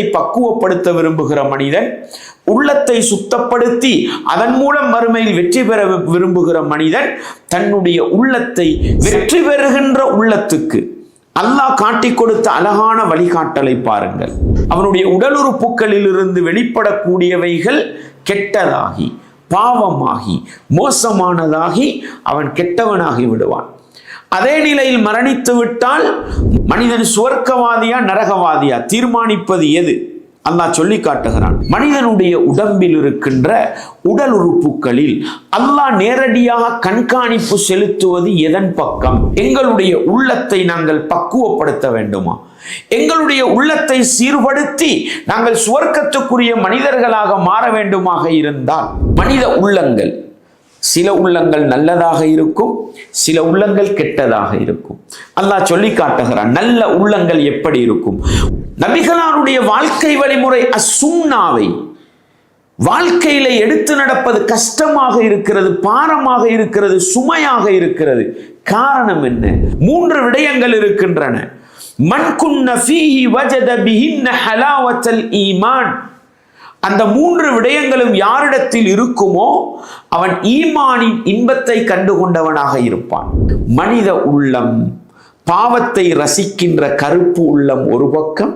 உள்ளத்தை பக்குவப்படுத்த விரும்புகிற மனிதன், உள்ளத்தை சுத்தப்படுத்தி அதன் மூலம் மறுமையில் வெற்றி பெற விரும்புகிற மனிதன் தன்னுடைய உள்ளத்தை வெற்றி பெறுகின்ற உள்ளத்துக்கு அல்லாஹ் காட்டிக் கொடுத்த அழகான வழிகாட்டலை பாருங்கள். அவனுடைய உடல் உறுப்புகளில் இருந்து வெளிப்படக்கூடியவைகள் கெட்டதாகி, பாவமாகி, மோசமானதாகி அவன் கெட்டவனாகி விடுவான். அதே நிலையில் மரணித்து விட்டால் மனிதன் சுவர்க்கவாதியா நரகவாதியா தீர்மானிப்பது எது? அல்லாஹ் சொல்லி காட்டுகிறான். மனிதனுடைய உடம்பில் இருக்கின்ற உடல் உறுப்புகளில் அல்லாஹ் நேரடியாக கண்காணிப்பு செலுத்துவது எதன் பக்கம்? எங்களுடைய உள்ளத்தை நாங்கள் பக்குவப்படுத்த வேண்டுமா? எங்களுடைய உள்ளத்தை சீர்படுத்தி நாங்கள் சுவர்க்கத்துக்குரிய மனிதர்களாக மாற வேண்டுமாக இருந்தால், மனித உள்ளங்கள், சில உள்ளங்கள் நல்லதாக இருக்கும், சில உள்ளங்கள் கெட்டதாக இருக்கும். அல்லாஹ் சொல்லி காட்டுகிறான் நல்ல உள்ளங்கள் எப்படி இருக்கும். நபிகளாருடைய வாழ்க்கை வழிமுறை அசுன்னாவை வாழ்க்கையில எடுத்து நடப்பது கஷ்டமாக இருக்கிறது, பாரமாக இருக்கிறது, சுமையாக இருக்கிறது. காரணம் என்ன? 3 விடயங்கள் இருக்கின்றன. மன் குன்ன ஃபீஹி வஜத பிஹின்ன ஹலாவத்தல் ஈமான். அந்த 3 விடயங்களும் யாரிடத்தில் இருக்குமோ அவன் ஈமானின் இன்பத்தை கண்டுகொண்டவனாக இருப்பான். மனித உள்ளம், பாவத்தை ரசிக்கின்ற கருப்பு உள்ளம் ஒரு பக்கம்,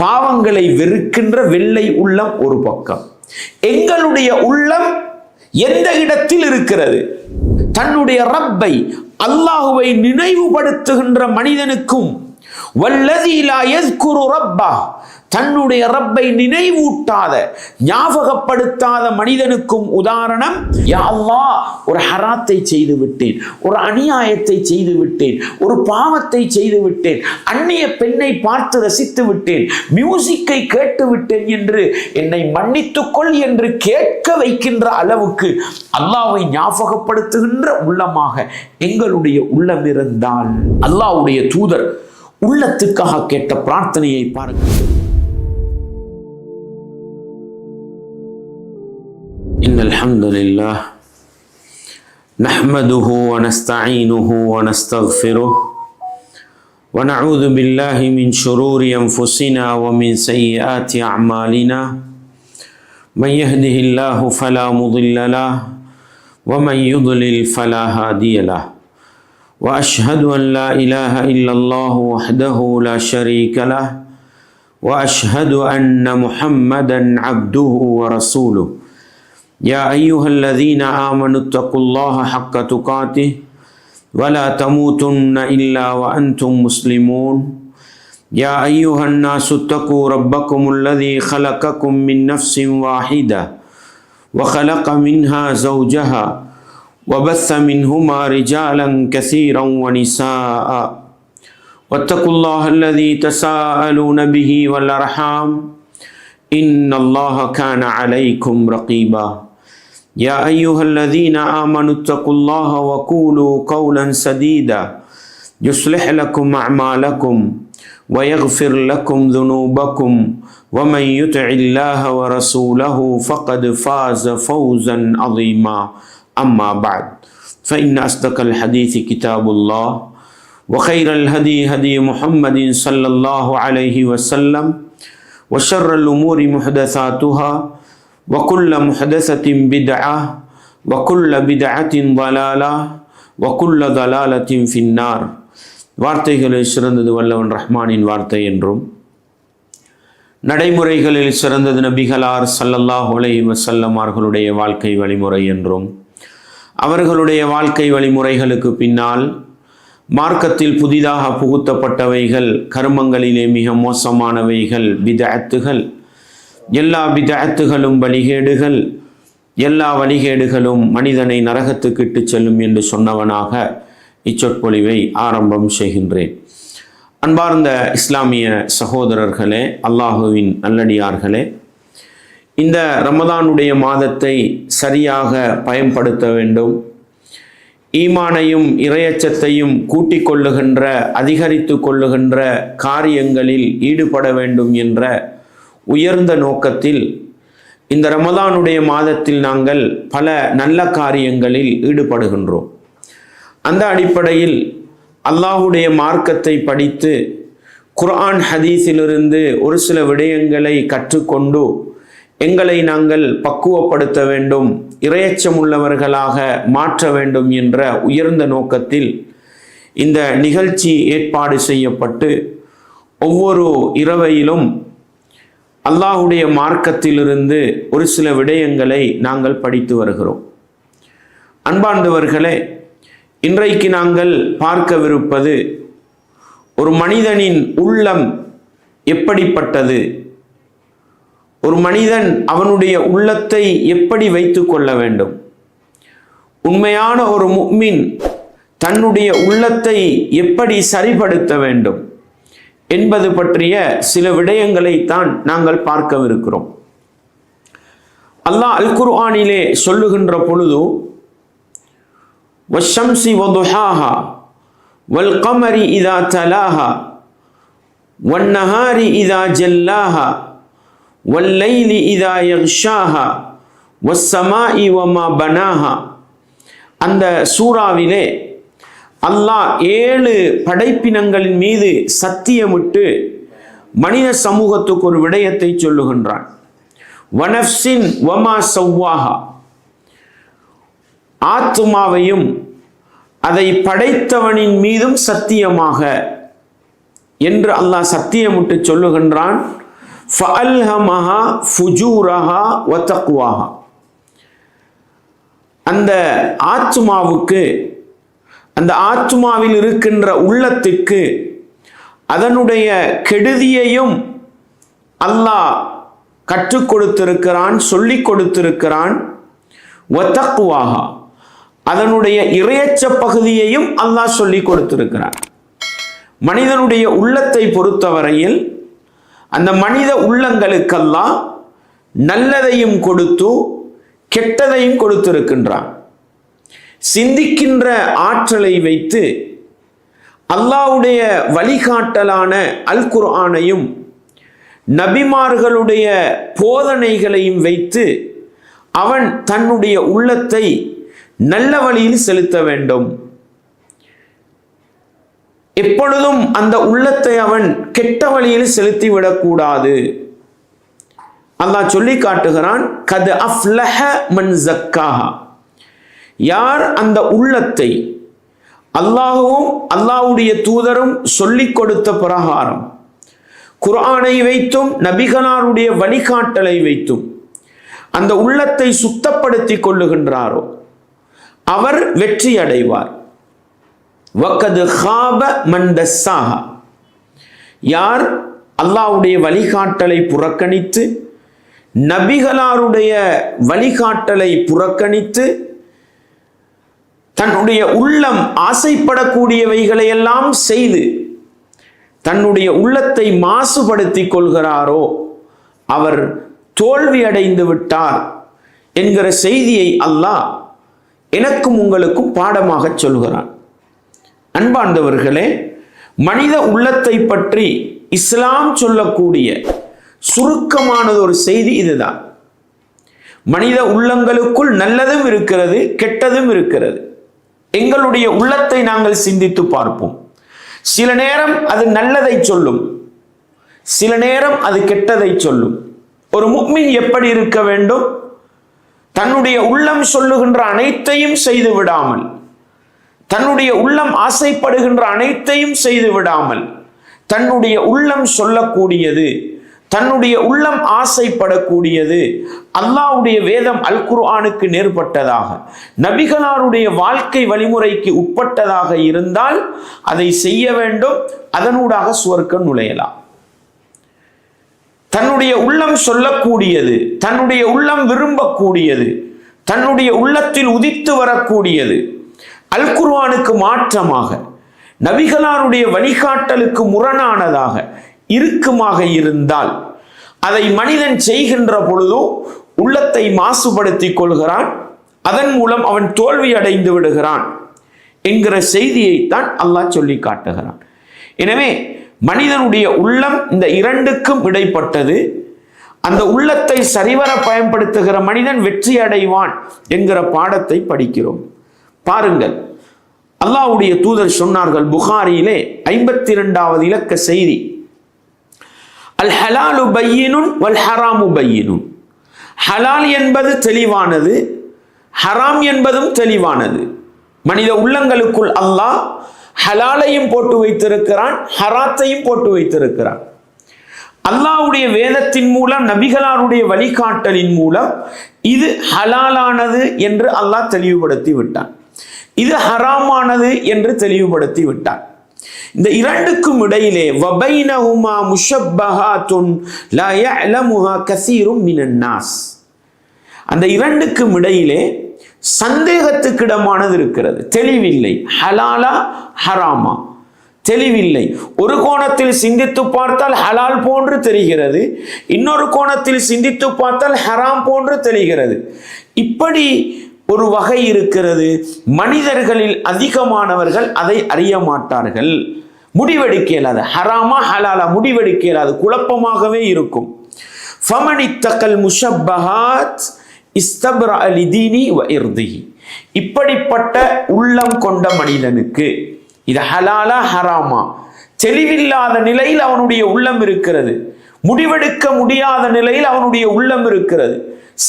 பாவங்களை வெறுக்கின்ற வெள்ளை உள்ளம் ஒரு பக்கம். எங்களுடைய உள்ளம் எந்த இடத்தில் இருக்கிறது? தன்னுடைய ரப்பை, அல்லாஹுவை நினைவுபடுத்துகின்ற மனிதனுக்கும், வல்லதீ லா யஸ்குரு ரப்பா, தன்னுடைய ரப்பை நினைவூட்டாத, ஞாபகப்படுத்தாத மனிதனுக்கும் உதாரணம், யா அல்லாஹ் ஒரு ஹராத்தை செய்து விட்டேன், ஒரு அநியாயத்தை செய்து விட்டேன், ஒரு பாவத்தை செய்து விட்டேன், அந்நிய பெண்ணை பார்த்து ரசித்து விட்டேன், மியூசிக்கை கேட்டு விட்டேன் என்று என்னை மன்னித்துக்கொள் என்று கேட்க வைக்கின்ற அளவுக்கு அல்லாஹ்வை ஞாபகப்படுத்துகின்ற உள்ளமாக எங்களுடைய உள்ளம் இருந்தால், அல்லாஹ்வுடைய தூதர் உள்ளத்துக்காக கேட்ட பிரார்த்தனையை பாருங்கள். إن الحمد لله نحمده ونستعينه ونستغفره ونعوذ بالله من شرور أنفسنا ومن سيئات أعمالنا من يهده الله فلا مضل له ومن يضلل فلا هادي له وأشهد أن لا إله إلا الله وحده لا شريك له وأشهد أن محمدا عبده ورسوله يا أيها الذين آمنوا اتقوا الله حق تقاته ولا تموتن إلا وأنتم مسلمون يا أيها الناس اتقوا ربكم الذي خلقكم من نفس واحدة وخلق منها زوجها وبث منهما رجالا كثيرا ونساء واتقوا الله الذي تساءلون به والأرحام إن الله كان عليكم رقيبا يا أيها الذين آمنوا اتقوا الله وقولوا قولا سديدا يصلح لكم أعمالكم ويغفر لكم ذنوبكم ومن يطع الله ورسوله فقد فاز فوزا عظيما أما بعد فإن أصدق الحديث كتاب الله وخير الهدي هدي محمد صلى الله عليه وسلم وشر الأمور محدثاتها وكل محدثة بدعة وكل بدعة ضلالة وكل ضلالة في النار. வார்த்தைகளில் சிறந்தது வல்லவன் ரஹ்மானின் வார்த்தை என்றும், நடைமுறைகளில் சிறந்தது நபிகளார் ஸல்லல்லாஹு அலைஹி வஸல்லம் அவர்களுடைய வாழ்க்கை வழிமுறை என்றும், அவர்களுடைய வாழ்க்கை வழிமுறைகளுக்கு பின்னால் மார்க்கத்தில் புதிதாக புகுத்தப்பட்டவைகள், கர்மங்களிலே மிக மோசமானவைகள் பிதஅத்துகள், எல்லா பிதஅத்துகளும் வழிகேடுகள், எல்லா வழிகேடுகளும் மனிதனை நரகத்துக்கு இட்டு செல்லும் என்று சொன்னவனாக இச்சொற்பொழிவை ஆரம்பம் செய்கின்றேன். அன்பார்ந்த இஸ்லாமிய சகோதரர்களே, அல்லாஹுவின் நல்லடியார்களே, இந்த ரமதானுடைய மாதத்தை சரியாக பயன்படுத்த வேண்டும். ஈமானையும் இறையச்சத்தையும் கூட்டிக் கொள்ளுகின்ற, அதிகரித்து கொள்ளுகின்ற காரியங்களில் ஈடுபட வேண்டும் என்ற உயர்ந்த நோக்கத்தில் இந்த ரமதானுடைய மாதத்தில் நாங்கள் பல நல்ல காரியங்களில் ஈடுபடுகின்றோம். அந்த அடிப்படையில் அல்லாஹுடைய மார்க்கத்தை படித்து குர்ஆன் ஹதீஸிலிருந்து ஒரு சில விடயங்களை கற்றுக்கொண்டு எங்களை நாங்கள் பக்குவப்படுத்த வேண்டும், இறையச்சம் உள்ளவர்களாக மாற்ற வேண்டும் என்ற உயர்ந்த நோக்கத்தில் இந்த நிகழ்ச்சி ஏற்பாடு செய்யப்பட்டு ஒவ்வொரு இரவையிலும் அல்லாஹ்வுடைய மார்க்கத்திலிருந்து ஒரு சில விடயங்களை நாங்கள் படித்து வருகிறோம். அன்பார்ந்தவர்களே, இன்றைக்கு நாங்கள் பார்க்கவிருப்பது ஒரு மனிதனின் உள்ளம் எப்படிப்பட்டது, ஒரு மனிதன் அவனுடைய உள்ளத்தை எப்படி வைத்து கொள்ள வேண்டும், உண்மையான ஒரு முஃமின் தன்னுடைய உள்ளத்தை எப்படி சரிபடுத்த வேண்டும் என்பது பற்றிய சில விடயங்களைத்தான் நாங்கள் பார்க்கவிருக்கிறோம். அல்லாஹ் அல் குர்ஆனிலே சொல்லுகின்ற பொழுது வஷ்ஷம்ஸி வதுஹாஹா வல் கமரி இதா தலாஹா வன்னஹாரி இதா ஜல்லாஹா வல்லைலி இதா யக்ஷாஹா வஸ்ஸமாஇ வமா பனாஹா, அந்த சூறாவிலே அல்லாஹ் 7 படைப்பினங்களின் மீது சத்தியமிட்டு மனித சமூகத்துக்கு ஒரு விடயத்தை சொல்லுகின்றான். வனஃப்ஸின் வமா சவ்வாஹா, ஆத்மாவையும் அதை படைத்தவனின் மீதும் சத்தியமாக என்று அல்லாஹ் சத்தியமிட்டு சொல்லுகின்றான். ஃபஅல்ஹமஹா ஃபுஜூரஹா வ தக்வாஹா, அந்த ஆத்மாவுக்கு, அந்த ஆத்மாவில் இருக்கின்ற உள்ளத்துக்கு அதனுடைய கெடுதியையும் அல்லாஹ் கற்றுக் கொடுத்திருக்கிறான், சொல்லிக் கொடுத்திருக்கிறான். வ தக்வாஹா, அதனுடைய இறையச்ச பகுதியையும் அல்லாஹ் சொல்லிக் கொடுத்திருக்கிறான். மனிதனுடைய உள்ளத்தை பொறுத்தவரையில் அந்த மனித உள்ளங்களுக்கெல்லாம் நல்லதையும் கொடுத்து கெட்டதையும் கொடுத்திருக்கின்றான். சிந்திக்கின்ற ஆற்றலை வைத்து அல்லாஹ்வுடைய வழிகாட்டலான அல் குர்ஆனையும் நபிமார்களுடைய போதனைகளையும் வைத்து அவன் தன்னுடைய உள்ளத்தை நல்ல வழியில் செலுத்த வேண்டும். எப்பொழுதும் அந்த உள்ளத்தை அவன் கெட்ட வழியில் செலுத்திவிடக்கூடாது. அல்லாஹ் சொல்லி காட்டுகிறான், கத் அஃப்லஹ மன் ஸக்காஹா, யார் அந்த உள்ளத்தை அல்லாஹ்வும் அல்லாஹ்வுடைய தூதரும் சொல்லிக் கொடுத்த பிரகாரம் குர்ஆனை வைத்தும் நபிகளாருடைய வழிகாட்டலை வைத்தும் அந்த உள்ளத்தை சுத்தப்படுத்தி கொள்ளுகின்றாரோ அவர் வெற்றி அடைவார். வக்கது ஹாப மன் தஸ்ஸாஹா, யார் அல்லாஹ்வுடைய வழிகாட்டலை புறக்கணித்து நபிகளாருடைய வழிகாட்டலை புறக்கணித்து தன்னுடைய உள்ளம் ஆசைப்படக்கூடியவைகளை எல்லாம் செய்து தன்னுடைய உள்ளத்தை மாசுபடுத்தி கொள்கிறாரோ அவர் தோல்வி அடைந்து விட்டார் என்கிற செய்தியை அல்லாஹ் எனக்கும் உங்களுக்கும் பாடமாக சொல்கிறான். அன்பார்ந்தவர்களே, மனித உள்ளத்தை பற்றி இஸ்லாம் சொல்லக்கூடிய சுருக்கமானது ஒரு செய்தி இதுதான். மனித உள்ளங்களுக்குள் நல்லதும் இருக்கிறது, கெட்டதும் இருக்கிறது. எங்களுடைய உள்ளத்தை நாங்கள் சிந்தித்து பார்ப்போம். சில நேரம் அது நல்லதை சொல்லும், சில நேரம் அது கெட்டதை சொல்லும். ஒரு முஃமின் எப்படி இருக்க வேண்டும்? தன்னுடைய உள்ளம் சொல்லுகின்ற அனைத்தையும் செய்து விடாமல், தன்னுடைய உள்ளம் ஆசைப்படுகின்ற அனைத்தையும் செய்து விடாமல், தன்னுடைய உள்ளம் சொல்லக்கூடியது, தன்னுடைய உள்ளம் ஆசைப்படக்கூடியது அல்லாஹ்வுடைய வேதம் அல் குர்ஆனுக்கு நேர்பட்டதாக, நபிகளாருடைய வாழ்க்கை வழிமுறைக்கு உட்பட்டதாக இருந்தால் அதை செய்ய வேண்டும். அதனூடாக சுவர்க்கம் நுழையலாம். தன்னுடைய உள்ளம் சொல்லக்கூடியது, தன்னுடைய உள்ளம் விரும்பக்கூடியது, தன்னுடைய உள்ளத்தில் உதித்து வரக்கூடியது அல் குர்ஆனுக்கு மாற்றமாக, நபிகளாருடைய வழிகாட்டலுக்கு முரணானதாக இருக்குமாக இருந்தால் அதை மனிதன் செய்கின்ற பொழுது உள்ளத்தை மாசுபடுத்தி கொள்கிறான். அதன் மூலம் அவன் தோல்வி அடைந்து விடுகிறான் என்கிற செய்தியைத்தான் அல்லாஹ் சொல்லி காட்டுகிறான். எனவே மனிதனுடைய உள்ளம் இந்த இரண்டுக்கும் இடைப்பட்டது. அந்த உள்ளத்தை சரிவர பயன்படுத்துகிற மனிதன் வெற்றி அடைவான் என்கிற பாடத்தை படிக்கிறோம். பாருங்கள், அல்லாஹ்வுடைய தூதர் சொன்னார்கள், புகாரியிலே 52வது இலக்க செய்தி, அல் ஹலாலு பையினுன் வல் ஹராமு பையினுன். ஹலால் என்பது தெளிவானது, ஹராம் என்பதும் தெளிவானது. மனித உள்ளங்களுக்குள் அல்லாஹ் ஹலாலையும் போட்டு வைத்திருக்கிறான், ஹராத்தையும் போட்டு வைத்திருக்கிறான். அல்லாஹ்வுடைய வேதத்தின் மூலம், நபிகளாருடைய வழிகாட்டலின் மூலம் இது ஹலாலானது என்று அல்லாஹ் தெளிவுபடுத்தி விட்டான், இது ஹராமானது என்று தெளிவுபடுத்தி விட்டான். இந்த இரண்டுக்கும் இடையிலே வபைனஹுமா முஷப்பஹாத்துன் லா யஅலமுஹா கஸீரும் மினன் நாஸ், அந்த இரண்டுக்கும் இடையிலே சந்தேகத்துக்கிடமானது இருக்கிறது, தெளிவில்லை. ஹலாலா ஹராமா தெளிவில்லை. ஒரு கோணத்தில் சிந்தித்து பார்த்தால் ஹலால் போன்று தெரிகிறது, இன்னொரு கோணத்தில் சிந்தித்து பார்த்தால் ஹராம் போன்று தெரிகிறது. இப்படி ஒரு வகை இருக்கிறது. மனிதர்களில் அதிகமானவர்கள் அதை அறிய மாட்டார்கள், முடிவெடுக்க இயலாது. ஹராமா ஹலாலா முடிவெடுக்க இயலாது, குழப்பமாகவே இருக்கும். ஃபமனித்தகல் முஷப்பஹாத் இஸ்தப்ரஅ லிதீனி வ இர்திஹி, இப்படிப்பட்ட உள்ளம் கொண்ட மனிதனுக்கு இது ஹலாலா ஹராமா தெளிவில்லாத நிலையில் அவனுடைய உள்ளம் இருக்கிறது, முடிவெடுக்க முடியாத நிலையில் அவனுடைய உள்ளம் இருக்கிறது,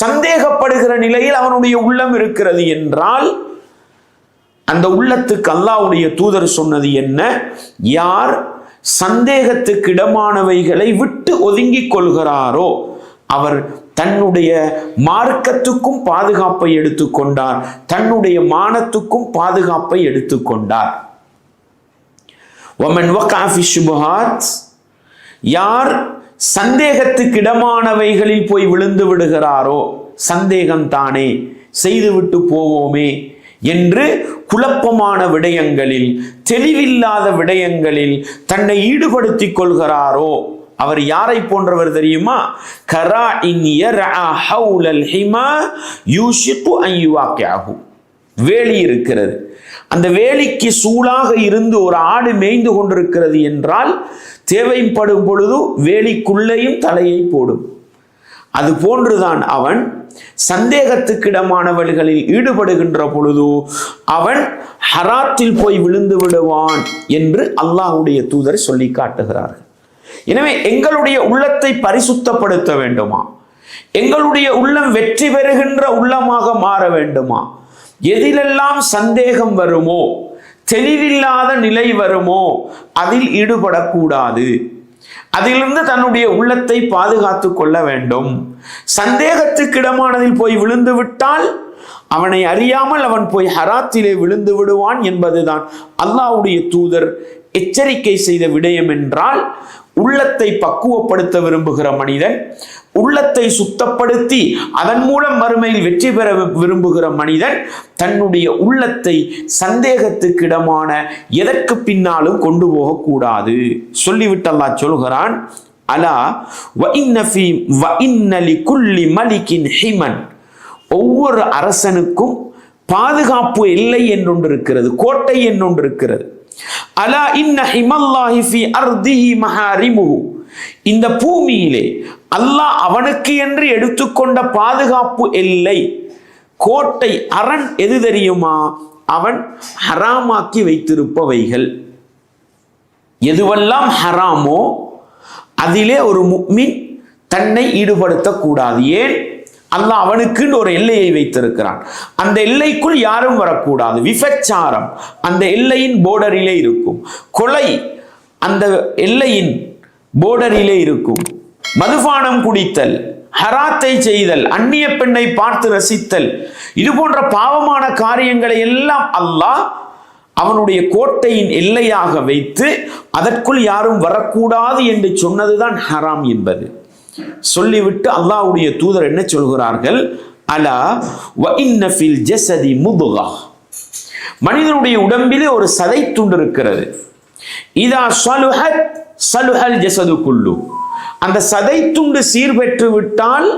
சந்தேகப்படுகிற நிலையில் அவனுடைய உள்ளம் இருக்கிறது என்றால் அந்த உள்ளத்துக்கு அல்லாஹ்வுடைய தூதர் சொன்னது என்ன? யார் சந்தேகத்துக்கு இடமானவைகளை விட்டு ஒதுங்கிக் கொள்கிறாரோ அவர் தன்னுடைய மார்க்கத்துக்கும் பாதுகாப்பை எடுத்துக்கொண்டார், தன்னுடைய மானத்துக்கும் பாதுகாப்பை எடுத்துக்கொண்டார். வமன் வகஅ ஃபி ஷுபஹாத், யார் சந்தேகத்துக்கு இடமானவைகளில் போய் விழுந்து விடுகிறாரோ, சந்தேகம் தானே செய்துவிட்டு போவோமே என்று குழப்பமான விடயங்களில், தெளிவில்லாத விடயங்களில் தன்னை ஈடுபடுத்திக் கொள்கிறாரோ அவர் யாரை போன்றவர் தெரியுமா? கராஇன் யர்ஆ ஹவுலல் ஹிமா யூஷிகு அன் யுவாக்கிஅஹு, வேலி இருக்கிறது, அந்த வேலிக்கு சூழாக இருந்து ஒரு ஆடு மேய்ந்து கொண்டிருக்கிறது என்றால் தேவைப்படும் பொழுது வேலிக்குள்ளேயும் தலையை போடும். அது போன்றுதான் அவன் சந்தேகத்துக்கிடமானவர்களில் ஈடுபடுகின்ற பொழுது அவன் ஹராத்தில் போய் விழுந்து விடுவான் என்று அல்லாஹ்வுடைய தூதர் சொல்லி காட்டுகிறார்கள். எனவே எங்களுடைய உள்ளத்தை பரிசுத்தப்படுத்த வேண்டுமா? எங்களுடைய உள்ளம் வெற்றி பெறுகின்ற உள்ளமாக மாற வேண்டுமா? எதிலெல்லாம் சந்தேகம் வருமோ, தெளிவில்லாத நிலை வருமோ அதில் ஈடுபடக்கூடாது. அதிலிருந்து தன்னுடைய உள்ளத்தை பாதுகாத்து கொள்ள வேண்டும். சந்தேகத்துக்கிடமானதில் போய் விழுந்து விட்டால் அவனை அறியாமல் அவன் போய் ஹராத்திலே விழுந்து விடுவான் என்பதுதான் அல்லாஹ்வுடைய தூதர் எச்சரிக்கை செய்த விடயம். என்றால் உள்ளத்தை பக்குவப்படுத்த விரும்புகிற மனிதன், உள்ளத்தை சுத்தப்படுத்தி அதன் மூலம் மறுமையில் வெற்றி பெற விரும்புகிற மனிதன் தன்னுடைய உள்ளத்தை சந்தேகத்துக்கிடமான எதற்கு பின்னாலும் கொண்டு போகக்கூடாது. சொல்லிவிட்டு அல்லாஹ் சொல்கிறான், அலா வ இன்ன லிகுல்லி மலிகின் ஹிமன், ஒவ்வொரு அரசனுக்கும் பாதுகாப்பு எல்லை என்றொன்று இருக்கிறது, கோட்டை என்றொன்று இருக்கிறது. அலா இன்ன ஹிமல்லாஹி ஃபி அர்திஹி மஹாரிமுஹு, இந்த பூமியிலே அல்லாஹ் அவனுக்கு என்று எடுத்துக்கொண்ட பாதுகாப்பு எல்லை, கோட்டை, அரண் எது தெரியுமா? அவன் ஹராமாக்கி வைத்திருப்பவைகள். எதுவெல்லாம் ஹராமோ அதிலே ஒரு முஃமின் தன்னை ஈடுபடுத்தக்கூடாது. ஏன்? அல்லாஹ் அவனுக்குன்னு ஒரு எல்லையை வைத்திருக்கிறான். அந்த எல்லைக்குள் யாரும் வரக்கூடாது. விபச்சாரம் அந்த எல்லையின் போர்டரிலே இருக்கும், கொலை அந்த எல்லையின் போர்டரிலே இருக்கும், மதுபானம் குடித்தல், ஹராத்தை செய்தல், அந்நிய பெண்ணை பார்த்து ரசித்தல், இது போன்ற பாவமான காரியங்களை எல்லாம் அல்லாஹ் அவனுடைய கோட்டையின் எல்லையாக வைத்து அதற்குள் யாரும் வரக்கூடாது என்று சொன்னதுதான் ஹராம் என்பது. சொல்லிவிட்டு அல்லாஹ்வுடைய தூதர் என்ன சொல்கிறார்கள்? அலா வ இன்ன ஃபில் ஜஸதி முதுகா, மனிதனுடைய உடம்பிலே ஒரு சதை துண்டு இருக்கிறது. இதா ஸலுஹத் ஸலுஹல் ஜஸது குல்லு, அந்த சதை துண்டு சீர்பெற்று விட்டால்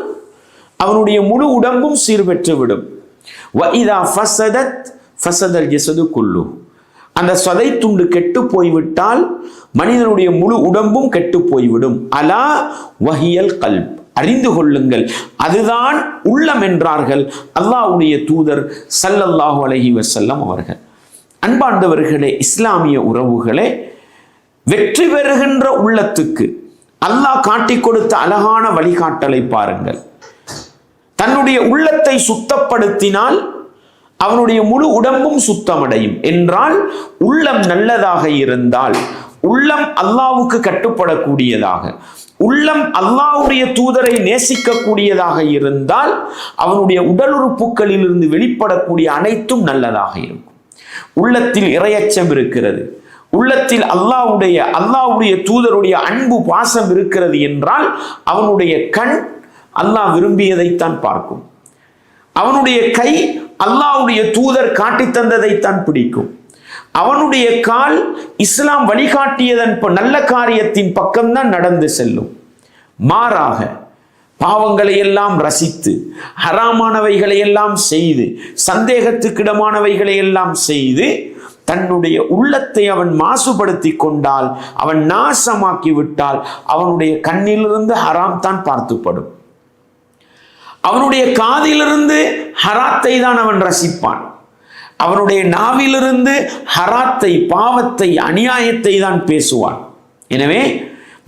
அவனுடைய முழு உடம்பும் சீர்பெற்று விடும். வ இதா ஃபஸதத் ஃபஸதல் ஜஸது குல்லு, அந்த சதை துண்டு கெட்டு போய்விட்டால் மனிதனுடைய முழு உடம்பும் கெட்டு போய்விடும். அலா வஹியல் கல்ப், அறிந்து கொள்ளுங்கள் அதுதான் உள்ளம் என்றார்கள் அல்லாஹ்வுடைய தூதர் ஸல்லல்லாஹு அலைஹி வஸல்லம் அவர்கள். அன்பார்ந்தவர்களே, இஸ்லாமிய உறவுகளே, வெற்றி பெறுகின்ற உள்ளத்துக்கு, அல்லாஹ் காட்டிக் கொடுத்த அழகான வழிகாட்டலை பாருங்கள். தன்னுடைய உள்ளத்தை சுத்தப்படுத்தினால் அவனுடைய முழு உடம்பும் சுத்தமடையும் என்றால், உள்ளம் நல்லதாக இருந்தால், உள்ளம் அல்லாஹ்வுக்கு கட்டுப்படக்கூடியதாக, உள்ளம் அல்லாஹ்வுடைய தூதரை நேசிக்கக்கூடியதாக இருந்தால் அவனுடைய உடல் உறுப்புகளில் இருந்து வெளிப்படக்கூடிய அனைத்தும் நல்லதாக இருக்கும். உள்ளத்தில் இறையச்சம் இருக்கிறது, உள்ளத்தில் அல்லாஹ்வுடைய தூதருடைய அன்பு பாசம் இருக்கிறது என்றால் அவனுடைய கண் அல்லாஹ் விரும்பியதைத்தான் பார்க்கும், அவனுடைய கை அல்லாஹ்வுடைய தூதர் காட்டி தந்ததைத்தான் பிடிக்கும், அவனுடைய கால் இஸ்லாம் வழிகாட்டியதன் நல்ல காரியத்தின் பக்கம்தான் நடந்து செல்லும். மாறாக பாவங்களை எல்லாம் ரசித்து, ஹராமானவைகளை எல்லாம் செய்து, சந்தேகத்துக்கிடமானவைகளை எல்லாம் செய்து தன்னுடைய உள்ளத்தை அவன் மாசுபடுத்தி கொண்டால், அவன் நாசமாக்கி விட்டால் அவனுடைய கண்ணிலிருந்து ஹராம் தான் பார்த்துப்படும், அவனுடைய காதிலிருந்து ஹராத்தை தான் அவன் ரசிப்பான், அவனுடைய நாவிலிருந்து ஹராத்தை, பாவத்தை, அநியாயத்தை தான் பேசுவான். எனவே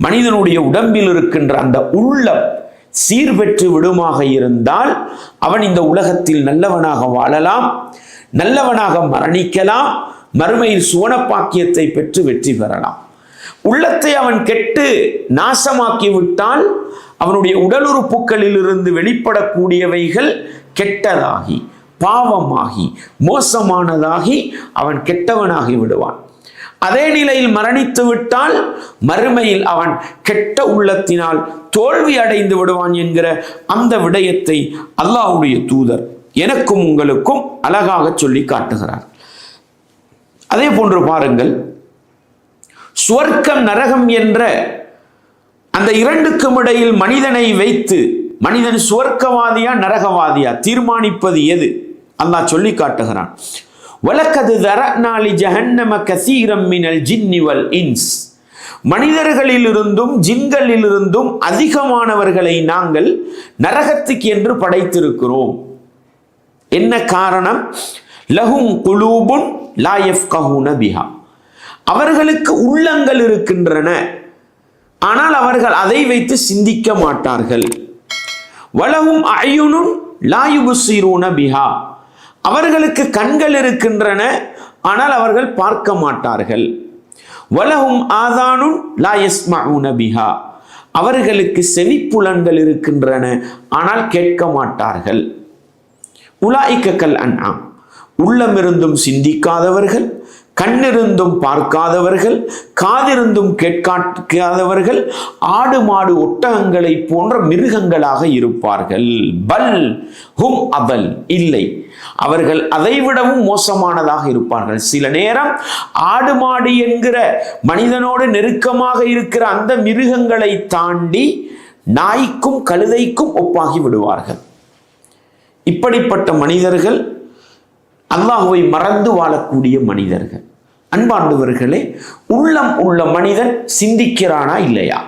மனிதனுடைய உடம்பில் இருக்கின்ற அந்த உள்ளம் சீர்பெற்று விடுமாக இருந்தால் அவன் இந்த உலகத்தில் நல்லவனாக வாழலாம், நல்லவனாக மரணிக்கலாம், மறுமையில் சுவனப்பாக்கியத்தை பெற்று வெற்றி பெறலாம். உள்ளத்தை அவன் கெட்டு நாசமாக்கி விட்டால் அவனுடைய உடல் உறுப்புகளில் இருந்து வெளிப்படக்கூடியவைகள் கெட்டதாகி, பாவமாகி, மோசமானதாகி அவன் கெட்டவனாகி விடுவான். அதே நிலையில் மரணித்து விட்டால் மறுமையில் அவன் கெட்ட உள்ளத்தினால் தோல்வி அடைந்து விடுவான் என்கிற அந்த விடயத்தை அல்லாஹ்வுடைய தூதர் எனக்கும் உங்களுக்கும் அழகாக சொல்லி காட்டுகிறார். அதே போன்று பாருங்கள், சுவர்க்கம் நரகம் என்ற அந்த இரண்டுக்கும் இடையில் மனிதனை வைத்து மனிதன் சுவர்க்கவாதியா நரகவாதியா தீர்மானிப்பது எது? அல்லாஹ் சொல்லி காட்டுகிறான். வலக்கது தரனா லி ஜஹன்னம கஸீரம் மினல் ஜின்னி வல் இன்ஸ், மனிதர்களிலிருந்தும் ஜின்களிலிருந்தும் அதிகமானவர்களை நாங்கள் நரகத்துக்கு என்று படைத்திருக்கிறோம். என்ன காரணம்? லஹும் குலூபுன் லா யஃப்கஹூன பிஹா, அவர்களுக்கு உள்ளங்கள் இருக்கின்றன, ஆனால் அவர்கள் அதை வைத்து சிந்திக்க மாட்டார்கள். வலஹும் அயுனுன் லா யுப்ஸிரூன பிஹா, அவர்களுக்கு கண்கள் இருக்கின்றன, ஆனால் அவர்கள் பார்க்க மாட்டார்கள். வலஹும் ஆதானுன் லா யஸ்மஊன பிஹா, அவர்களுக்கு செவிப்புலன்கள் இருக்கின்றன, ஆனால் கேட்க மாட்டார்கள். உலாயிக கல் அன்ஆம், உள்ளமிருந்தும் சிந்திக்காதவர்கள், கண்ணிருந்தும் பார்க்காதவர்கள், காதிருந்தும் கேட்காதவர்கள், ஆடு மாடு ஒட்டகங்களை போன்ற மிருகங்களாக இருப்பார்கள். பல் ஹும் அபல், இல்லை, அவர்கள் அதைவிடவும் மோசமானதாக இருப்பார்கள். சில நேரம் ஆடு மாடு என்கிற மனிதனோடு நெருக்கமாக இருக்கிற அந்த மிருகங்களை தாண்டி நாய்க்கும் கழுதைக்கும் ஒப்பாகி விடுவார்கள். இப்படிப்பட்ட மனிதர்கள் அல்லாஹ்வை மறந்து வாழக்கூடிய மனிதர்கள். அன்பார்ந்தவர்களே, உள்ளம் உள்ள மனிதன் சிந்திக்கிறானா இல்லையா?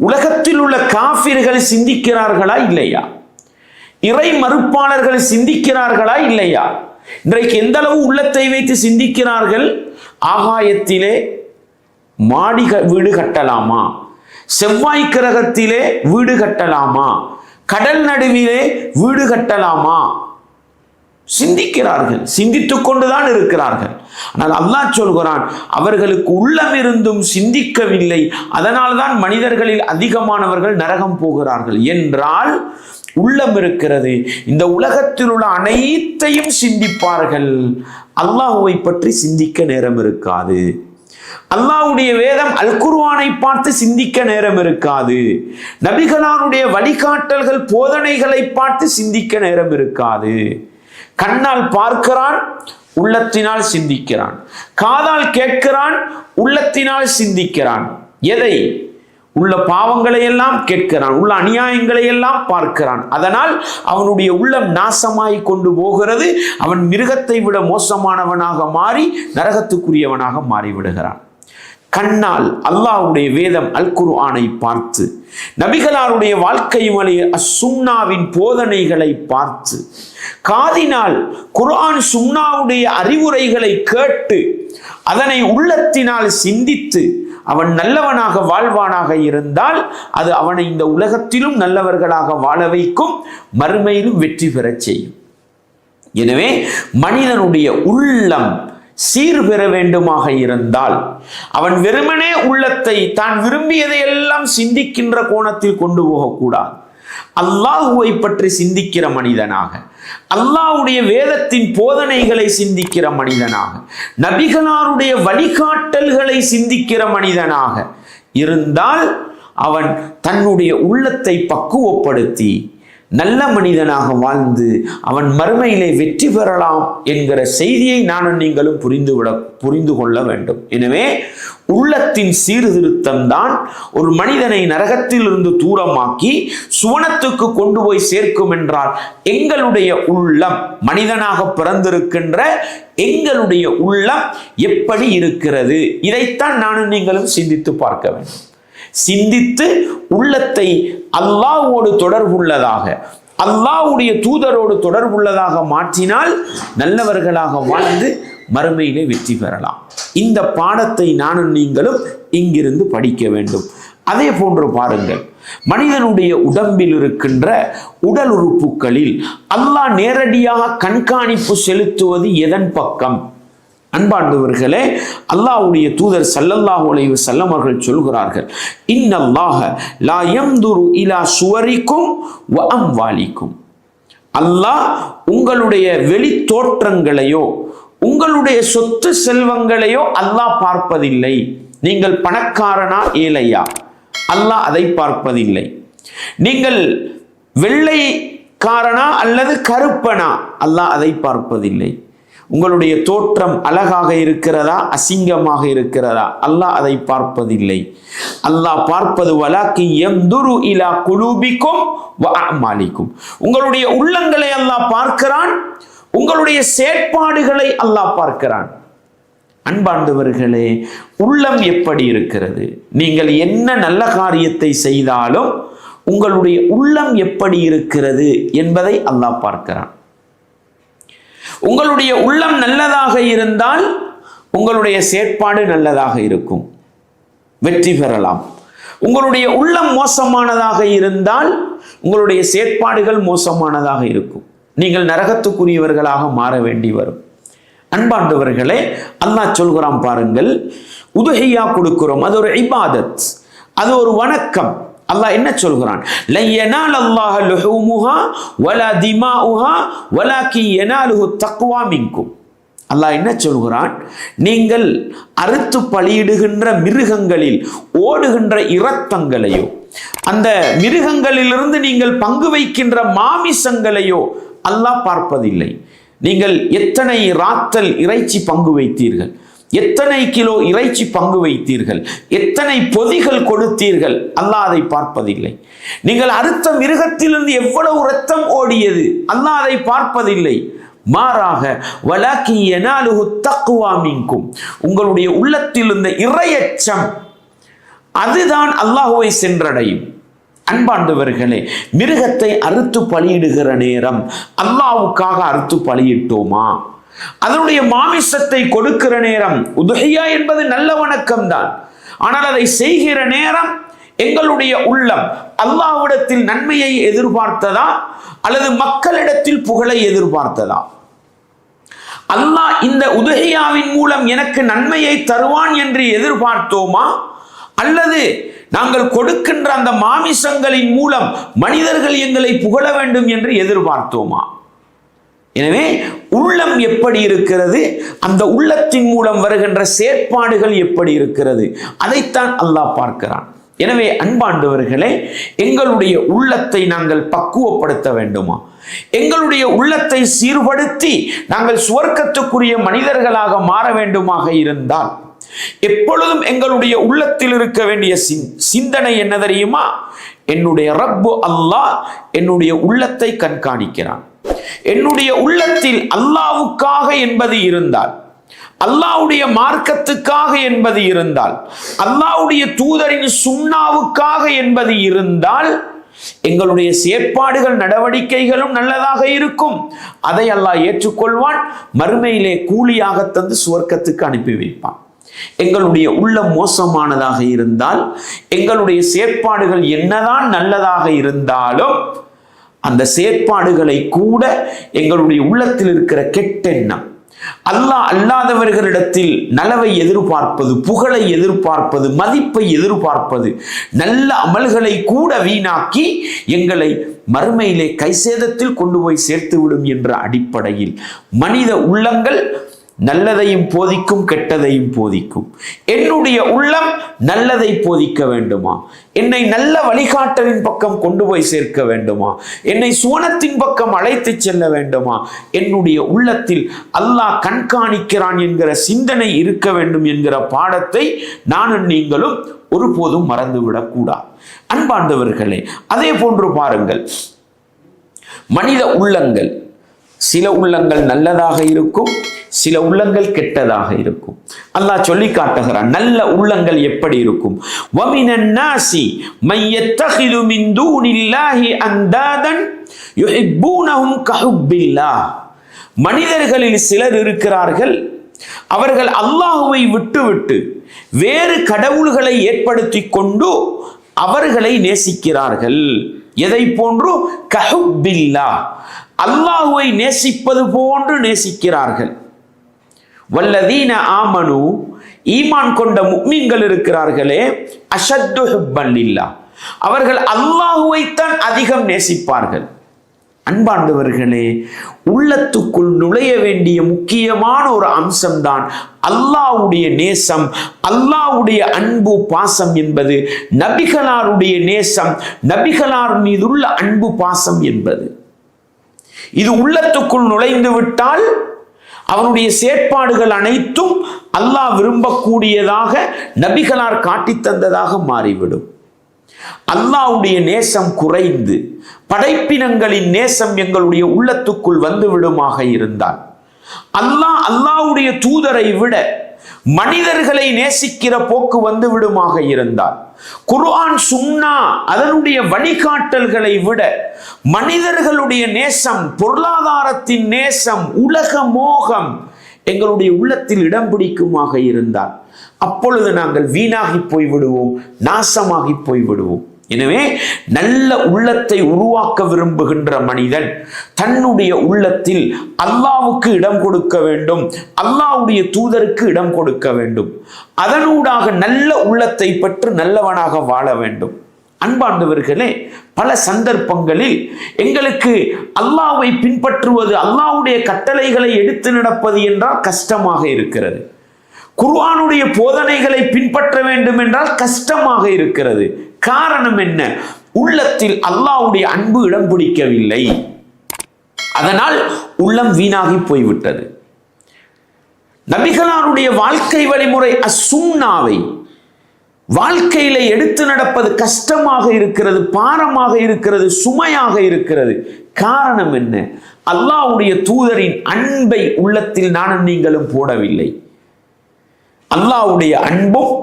உலகத்தில் உள்ள காஃபிர்கள் சிந்திக்கிறார்களா இல்லையா? இறை மறுப்பாளர்கள் சிந்திக்கிறார்களா இல்லையா? இன்றைக்கு எந்த அளவு உள்ளத்தை வைத்து சிந்திக்கிறார்கள்? ஆகாயத்திலே மாடி வீடு கட்டலாமா? செவ்வாய் கிரகத்திலே வீடு கட்டலாமா? கடல் நடுவிலே வீடு கட்டலாமா? சிந்திக்கிறார்கள், சிந்தித்துக் கொண்டுதான் இருக்கிறார்கள். ஆனால் அல்லாஹ் சொல்கிறான், அவர்களுக்கு உள்ளம் இருந்தும் சிந்திக்கவில்லை, அதனால்தான் மனிதர்களில் அதிகமானவர்கள் நரகம் போகிறார்கள். என்றால் உள்ளம் இருக்கிறது, இந்த உலகத்தில் உள்ள அனைத்தையும் சிந்திப்பார்கள், அல்லாஹ்வை பற்றி சிந்திக்க நேரம் இருக்காது. அல்லாஹ்வுடைய வேதம் அல் குர்ஆனை பார்த்து சிந்திக்க நேரம் இருக்காது. நபிகளாருடைய வழிகாட்டல்கள், போதனைகளை பார்த்து சிந்திக்க நேரம் இருக்காது. கண்ணால் பார்க்கிறான், உள்ளத்தினால் சிந்திக்கிறான். காதால் கேட்கிறான், உள்ளத்தினால் சிந்திக்கிறான். எதை? உள்ள பாவங்களை எல்லாம் கேட்கிறான், உள்ள அநியாயங்களை எல்லாம் பார்க்கிறான். அதனால் அவனுடைய உள்ளம் நாசமாய் கொண்டு போகிறது. அவன் மிருகத்தை விட மோசமானவனாக மாறி நரகத்துக்குரியவனாக மாறிவிடுகிறான். கண்ணால் அல்லாஹ்வுடைய வேதம் அல் குர்ஆனை பார்த்து, நபிகளாருடைய வாழ்க்கை வழி சுன்னாவின் போதனைகளை பார்த்து, காதினால் குர்ஆன் சுன்னாவுடைய அறிவுரைகளை கேட்டு, அதனை உள்ளத்தினால் சிந்தித்து, அவன் நல்லவனாக வாழ்வானாக இருந்தால் அது அவனை இந்த உலகத்திலும் நல்லவர்களாக வாழ வைக்கும், மறுமையிலும் வெற்றி பெறச் செய்யும். எனவே மனிதனுடைய உள்ளம் சீர்பெற வேண்டுமாக இருந்தால் அவன் வெறுமனே உள்ளத்தை தான் விரும்பியதை எல்லாம் சிந்திக்கின்ற கோணத்தில் கொண்டு போகக்கூடாது. அல்லாஹுவை பற்றி சிந்திக்கிற மனிதனாக, அல்லாஹ்வுடைய வேதத்தின் போதனைகளை சிந்திக்கிற மனிதனாக, நபிகளாருடைய வழிகாட்டல்களை சிந்திக்கிற மனிதனாக இருந்தால் அவன் தன்னுடைய உள்ளத்தை பக்குவப்படுத்தி நல்ல மனிதனாக வாழ்ந்து அவன் மறுமையிலே வெற்றி பெறலாம் என்கிற செய்தியை நானும் நீங்களும் புரிந்து கொள்ள வேண்டும். எனவே உள்ளத்தின் சீர்திருத்தம் தான் ஒரு மனிதனை நரகத்திலிருந்து தூரமாக்கி சுவனத்துக்கு கொண்டு போய் சேர்க்கும் என்றால் எங்களுடைய உள்ளம், மனிதனாக பிறந்திருக்கின்ற எங்களுடைய உள்ளம் எப்படி இருக்கிறது, இதைத்தான் நானும் நீங்களும் சிந்தித்து பார்க்க வேண்டும். சிந்தித்து உள்ளத்தை அல்லாஹ்வோடு தொடர்புள்ளதாக, அல்லாஹ்வுடைய தூதரோடு தொடர்புள்ளதாக மாற்றினால் நல்லவர்களாக வாழ்ந்து மறுமையிலே வெற்றி பெறலாம். இந்த பாடத்தை நானும் நீங்களும் இங்கிருந்து படிக்க வேண்டும். அதே போன்று பாருங்கள், மனிதனுடைய உடம்பில் இருக்கின்ற உடல் உறுப்புகளில் அல்லாஹ் நேரடியாக கண்காணிப்பு செலுத்துவது எதன் பக்கம்? அன்பாண்டவர்களே, அல்லாஹ்வுடைய தூதர் ஸல்லல்லாஹு அலைஹி வஸல்லம் அவர்கள் சொல்கிறார்கள், இன்னல்லாஹ லா யம்துரு இலா சுவரிக்கும் வ அம்வாலிக்கும். அல்லாஹ் உங்களுடைய வெளி தோற்றங்களையோ உங்களுடைய சொத்து செல்வங்களையோ அல்லாஹ் பார்ப்பதில்லை. நீங்கள் பணக்காரனா ஏழையா, அல்லாஹ் அதை பார்ப்பதில்லை. நீங்கள் வெள்ளைக்காரனா அல்லது கருப்பனா, அல்லாஹ் அதை பார்ப்பதில்லை. உங்களுடைய தோற்றம் அழகாக இருக்கிறதா அசிங்கமாக இருக்கிறதா, அல்லாஹ் அதை பார்ப்பதில்லை. அல்லாஹ் பார்ப்பது வலாக்கி யம்துரு இலா குலூபிக்கும் வ அமாலிக்கும். உங்களுடைய உள்ளங்களை அல்லாஹ் பார்க்கிறான், உங்களுடைய செயற்பாடுகளை அல்லாஹ் பார்க்கிறான். அன்பார்ந்தவர்களே, உள்ளம் எப்படி இருக்கிறது? நீங்கள் என்ன நல்ல காரியத்தை செய்தாலும் உங்களுடைய உள்ளம் எப்படி இருக்கிறது என்பதை அல்லாஹ் பார்க்கிறான். உங்களுடைய உள்ளம் நல்லதாக இருந்தால் உங்களுடைய செயற்பாடு நல்லதாக இருக்கும், வெற்றி பெறலாம். உங்களுடைய உள்ளம் மோசமானதாக இருந்தால் உங்களுடைய செயற்பாடுகள் மோசமானதாக இருக்கும், நீங்கள் நரகத்துக்குரியவர்களாக மாற வேண்டி வரும். அன்பாண்டவர்களே, அல்லாஹ் சொல்கிறான் பாருங்கள், உதுஹியா கொடுக்கிறோம், அது ஒரு இபாதத், அது ஒரு வணக்கம். அல்லாஹ் என்ன சொல்கிறான்? லை யனாலல்லாஹ லுஹூமுஹா வலா திமாஉஹா வலாக்கி யனாலுஹு தக்வா மின்கும். அல்லாஹ் என்ன சொல்கிறான்? நீங்கள் அறுத்து பலியிடுகின்ற மிருகங்களில் ஓடுகின்ற இரத்தங்களையோ அந்த மிருகங்களிலிருந்து நீங்கள் பங்கு வைக்கின்ற மாமிசங்களையோ அல்லாஹ் பார்ப்பதில்லை. நீங்கள் எத்தனை ராத்தல் இறைச்சி பங்கு வைத்தீர்கள், எத்தனை கிலோ இறைச்சி பங்கு வைத்தீர்கள், எத்தனை பொதிகள் கொடுத்தீர்கள், அல்லாஹ் அதை பார்ப்பதில்லை. நீங்கள் அறுத்த மிருகத்திலிருந்து எவ்வளவு இரத்தம் ஓடியது, அல்லாஹ் அதை பார்ப்பதில்லை. மாறாக வலாக்கி யனாலுஹு தக்வா மின்கும், உங்களுடைய உள்ளத்தில் இருந்த இறையச்சம் அதுதான் அல்லாஹ்வை சென்றடையும். அன்பாண்டவர்களே, மிருகத்தை அறுத்து பலியிடுகிற நேரம் அல்லாஹ்வுக்காக அறுத்து பலியிட்டோமா? அதனுடைய மாமிசத்தை கொடுக்கிற நேரம் உதுஹியா என்பது நல்ல வணக்கம் தான். ஆனால் அதை செய்கிற நேரம் எங்களுடைய உள்ளம் அல்லாஹ்விடத்தில் நன்மையை எதிர்பார்த்ததா அல்லது மக்களிடத்தில் புகழை எதிர்பார்த்ததா? அல்லாஹ் இந்த உதுஹியாவின் மூலம் எனக்கு நன்மையை தருவான் என்று எதிர்பார்த்தோமா அல்லது நாங்கள் கொடுக்கின்ற அந்த மாமிசங்களின் மூலம் மனிதர்கள் எங்களை புகழ வேண்டும் என்று எதிர்பார்த்தோமா? எனவே உள்ளம் எப்படி இருக்கிறது, அந்த உள்ளத்தின் மூலம் வருகின்ற செயற்பாடுகள் எப்படி இருக்கிறது, அதைத்தான் அல்லாஹ் பார்க்கிறான். எனவே அன்பாண்டவர்களே, எங்களுடைய உள்ளத்தை நாங்கள் பக்குவப்படுத்த வேண்டுமா? எங்களுடைய உள்ளத்தை சீர்படுத்தி நாங்கள் சுவர்க்கத்துக்குரிய மனிதர்களாக மாற வேண்டுமாக இருந்தால் எப்பொழுதும் எங்களுடைய உள்ளத்தில் இருக்க வேண்டிய சிந்தனை என்ன தெரியுமா? என்னுடைய ரப்பு அல்லாஹ் என்னுடைய உள்ளத்தை கண்காணிக்கிறான். என்னுடைய உள்ளத்தில் அல்லாஹ்வுக்காக என்பது இருந்தால், அல்லாஹ்வுடைய மார்க்கத்துக்காக என்பது இருந்தால், அல்லாஹ்வுடைய தூதரின் சுன்னாவுக்காக என்பது இருந்தால் எங்களுடைய செயற்பாடுகள் நடவடிக்கைகளும் நல்லதாக இருக்கும். அதை அல்லாஹ் ஏற்றுக்கொள்வான், மறுமையிலே கூலியாக தந்து சுவர்க்கத்துக்கு அனுப்பி வைப்பான். எங்களுடைய உள்ளம் மோசமானதாக இருந்தால், எங்களுடைய செயற்பாடுகள் என்னதான் நல்லதாக இருந்தாலும் அந்த செயற்பாடுகளை கூட எங்களுடைய உள்ளத்தில் இருக்கிற கெட்டெண்ணம், அல்லாஹ் அல்லாதவர்களிடத்தில் நலவை எதிர்பார்ப்பது, புகழை எதிர்பார்ப்பது, மதிப்பை எதிர்பார்ப்பது, நல்ல அமல்களை கூட வீணாக்கி எங்களை மறுமையிலே கைசேதத்தில் கொண்டு போய் சேர்த்துவிடும் என்ற அடிப்படையில் மனித உள்ளங்கள் நல்லதையும் போதிக்கும், கெட்டதையும் போதிக்கும். என்னுடைய உள்ளம் நல்லதை போதிக்க வேண்டுமா? என்னை நல்ல வழிகாட்டலின் பக்கம் கொண்டு போய் சேர்க்க வேண்டுமா? என்னை சுவனத்தின் பக்கம் அழைத்து செல்ல வேண்டுமா? என்னுடைய உள்ளத்தில் அல்லாஹ் கண்காணிக்கிறான் என்கிற சிந்தனை இருக்க வேண்டும் என்கிற பாடத்தை நானும் நீங்களும் ஒருபோதும் மறந்துவிடக்கூடாது. அன்பார்ந்தவர்களே, அதே போன்று பாருங்கள், மனித உள்ளங்கள், சில உள்ளங்கள் நல்லதாக இருக்கும், சில உள்ளங்கள் கெட்டதாக இருக்கும். அல்லாஹ் சொல்லி காட்டுகிறான், நல்ல உள்ளங்கள் எப்படி இருக்கும். வமினன் நாசி மையத்தகிது மின் தூனில்லாஹி அந்தாதன் யுஹிப்பூனஹும் கஹுப்பில்லாஹ். மனிதர்களில் சிலர் இருக்கிறார்கள், அவர்கள் அல்லாஹுவை விட்டுவிட்டு வேறு கடவுள்களை ஏற்படுத்தி கொண்டு அவர்களை நேசிக்கிறார்கள். எதை போன்று? கஹுப்பில்லாஹ், அல்லாஹுவை நேசிப்பது போன்று நேசிக்கிறார்கள். வல்லதீன ஆமனு, ஈமான் கொண்ட முஃமின்கள் இருக்கிறார்களே, அஷத்து ஹுப்பன் லில்லாஹ், அவர்கள் அல்லாஹுவைத்தான் அதிகம் நேசிப்பார்கள். அன்பார்ந்தவர்களே, உள்ளத்துக்குள் நுழைய வேண்டிய முக்கியமான ஒரு அம்சம்தான் அல்லாஹ்வுடைய நேசம், அல்லாஹ்வுடைய அன்பு பாசம் என்பது, நபிகளாருடைய நேசம், நபிகளார் மீதுள்ள அன்பு பாசம் என்பது. இது உள்ளத்துக்குள் நுழைந்து விட்டால் அவனுடைய செயற்பாடுகள் அனைத்தும் அல்லாஹ் விரும்பக்கூடியதாக, நபிகளார் காட்டித்தந்ததாக மாறிவிடும். அல்லாஹ்வுடைய நேசம் குறைந்து படைப்பினங்களின் நேசம் எங்களுடைய உள்ளத்துக்குள் வந்து விடுமாக இருந்தால், அல்லாஹ்வுடைய தூதரை விட மனிதர்களை நேசிக்கிற போக்கு வந்து விடுமாக இருந்தால், குர்ஆன் சுன்னா அதனுடைய வழிகாட்டல்களை விட மனிதர்களுடைய நேசம், பொருளாதாரத்தின் நேசம், உலக மோகம் எங்களுடைய உள்ளத்தில் இடம் பிடிக்குமாக இருந்தால், அப்பொழுது நாங்கள் வீணாகி போய்விடுவோம், நாசமாகி போய்விடுவோம். எனவே நல்ல உள்ளத்தை உருவாக்க விரும்புகின்ற மனிதன் தன்னுடைய உள்ளத்தில் அல்லாஹ்வுக்கு இடம் கொடுக்க வேண்டும், அல்லாஹ்வுடைய தூதருக்கு இடம் கொடுக்க வேண்டும். அதனூடாக நல்ல உள்ளத்தை பெற்று நல்லவனாக வாழ வேண்டும். அன்பார்ந்தவர்களே, பல சந்தர்ப்பங்களில் எங்களுக்கு அல்லாஹ்வை பின்பற்றுவது, அல்லாஹ்வுடைய கட்டளைகளை எடுத்து நடப்பது என்றால் கஷ்டமாக இருக்கிறது. குர்ஆனுடைய போதனைகளை பின்பற்ற வேண்டும் என்றால் கஷ்டமாக இருக்கிறது. காரணம் என்ன? உள்ளத்தில் அல்லாஹ்வுடைய அன்பு இடம் பிடிக்கவில்லை. அதனால் உள்ளம் வீணாகி போய்விட்டது. நபிகளாருடைய வாழ்க்கை வழிமுறை அசுன்னாவை வாழ்க்கையில எடுத்து நடப்பது கஷ்டமாக இருக்கிறது, பாரமாக இருக்கிறது, சுமையாக இருக்கிறது. காரணம் என்ன? அல்லாஹ்வுடைய தூதரின் அன்பை உள்ளத்தில் நானும் நீங்களும் போடவில்லை. அல்லாஹ்வுடைய அன்பும்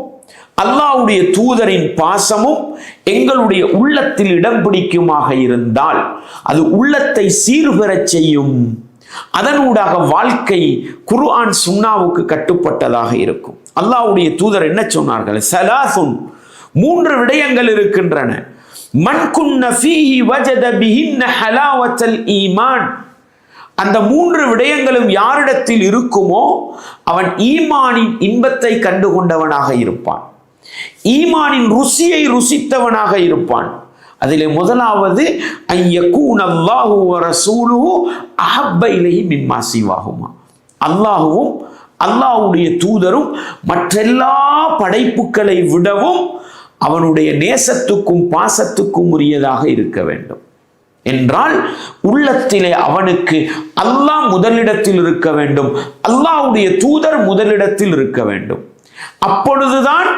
அல்லாஹ்வுடைய தூதரின் பாசமும் எங்களுடைய உள்ளத்தில் இடம் பிடிக்குமாக இருந்தால் அது உள்ளத்தை சீர்பெறச் செய்யும். அதனூடாக வாழ்க்கை குர்ஆன் சுன்னாவுக்கு கட்டுப்பட்டதாக இருக்கும். அல்லாஹ்வுடைய தூதர் என்ன சொன்னார்கள்? சலாசுன், 3 விடயங்கள் இருக்கின்றன. மன் குன்ன ஃபீஹி வஜத பிஹின்ன ஹலாவத்தல் ஈமான். அந்த 3 விடயங்களும் யாரிடத்தில் இருக்குமோ அவன் ஈமானின் இன்பத்தை கண்டுகொண்டவனாக இருப்பான், ஈமானின் ருசியை ருசித்தவனாக இருப்பான். அதிலே முதலாவது ஐயகூனல்லாஹு வ ரசூலுஹு அஹப்ப இலைஹி மிம்மா சிவாஹுமா. அல்லாஹ்வும் அல்லாஹ்வுடைய தூதரும் மற்றெல்லா படைப்புகளை விடவும் அவனுடைய நேசத்துக்கும் பாசத்துக்கும் உரியதாக இருக்க வேண்டும் என்றால், உள்ளத்திலே அவனுக்கு அல்லாஹ் முதலிடத்தில் இருக்க வேண்டும், அல்லாஹ்வுடைய தூதர் முதலிடத்தில் இருக்க வேண்டும். அப்பொழுதுதான்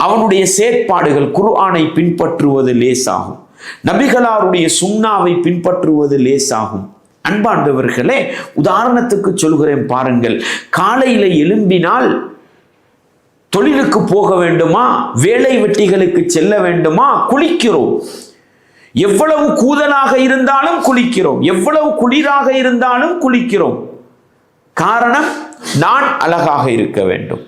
அவனுடைய செயற்பாடுகள் குர்ஆனை பின்பற்றுவது லேசாகும், நபிகளாருடைய சுன்னாவை பின்பற்றுவது லேசாகும். அன்பாண்டவர்களே, உதாரணத்துக்கு சொல்கிறேன் பாருங்கள். காலையில எழும்பினால் தொழிலுக்கு போக வேண்டுமா, வேலை வெட்டிகளுக்கு செல்ல வேண்டுமா, குளிக்கிறோம். எவ்வளவு கூதலாக இருந்தாலும் குளிக்கிறோம், எவ்வளவு குளிராக இருந்தாலும் குளிக்கிறோம். காரணம், நான் அழகாக இருக்க வேண்டும்,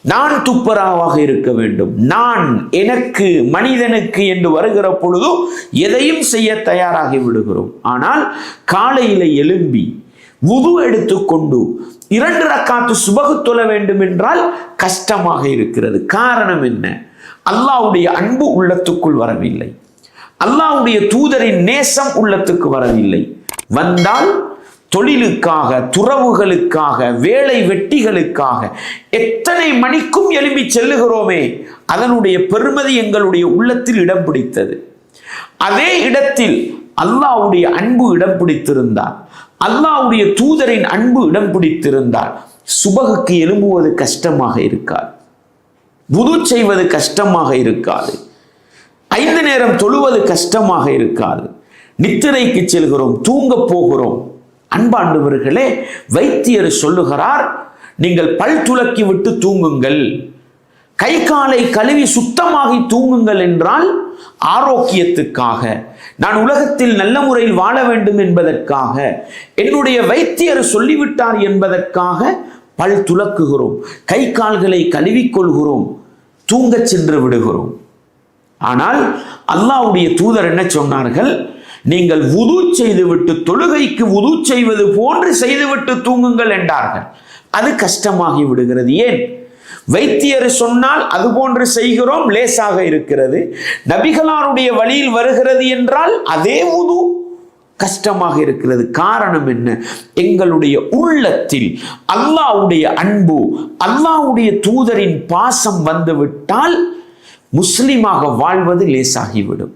நான் துப்பராவாக இருக்க வேண்டும். நான், எனக்கு, மனிதனுக்கு என்று வருகிற பொழுது எதையும் செய்ய தயாராகி விடுகிறோம். ஆனால் காலையில எழும்பி வுது எடுத்துக்கொண்டு 2 ரக்காத்து சுபகு தொழ வேண்டும் என்றால் கஷ்டமாக இருக்கிறது. காரணம் என்ன? அல்லாஹ்வுடைய அன்பு உள்ளத்துக்குள் வரவில்லை. அல்லாஹ்வுடைய தூதரின் நேசம் உள்ளத்துக்கு வரவில்லை. வந்தால் தொழிலுக்காக, துறவுகளுக்காக, வேலை வெட்டிகளுக்காக எத்தனை மணிக்கும் எழும்பி செல்லுகிறோமே, அதனுடைய பெருமதி எங்களுடைய உள்ளத்தில் இடம் பிடித்தது. அதே இடத்தில் அல்லாஹ்வுடைய அன்பு இடம் பிடித்திருந்தார், அல்லாஹ்வுடைய தூதரின் அன்பு இடம் பிடித்திருந்தார், சுபகுக்கு எழும்புவது கஷ்டமாக இருக்காது, வுது செய்வது கஷ்டமாக இருக்காது, 5 நேரம் தொழுவது கஷ்டமாக இருக்காது. நித்திரைக்கு செல்கிறோம், தூங்க போகிறோம். அன்பாண்டவர்களே, வைத்தியர் சொல்லுகிறார், நீங்கள் பல் துலக்கி விட்டு தூங்குங்கள், கை காலை கழுவி சுத்தமாகி தூங்குங்கள் என்றால் ஆரோக்கியத்துக்காக, நான் உலகத்தில் நல்ல முறையில் வாழ வேண்டும் என்பதற்காக, என்னுடைய வைத்தியர் சொல்லிவிட்டார் என்பதற்காக பல் துலக்குகிறோம், கை கால்களை கழுவிக்கொள்கிறோம், தூங்கச் சென்று விடுகிறோம். ஆனால் அல்லாஹ்வுடைய தூதர் என்ன சொன்னார்கள்? நீங்கள் வுது செய்துவிட்டு, தொழுகைக்கு வுது செய்வது போன்று செய்துவிட்டு தூங்குங்கள் என்றார்கள். அது கஷ்டமாகி விடுகிறது. ஏன்? வைத்தியர் சொன்னால் அது போன்று செய்கிறோம், லேசாக இருக்கிறது. நபிகளாருடைய வழியில் வருகிறது என்றால் அதே வுது கஷ்டமாக இருக்கிறது. காரணம் என்ன? எங்களுடைய உள்ளத்தில் அல்லாஹ்வுடைய அன்பு, அல்லாஹ்வுடைய தூதரின் பாசம் வந்துவிட்டால் முஸ்லிமாக வாழ்வது லேசாகிவிடும்.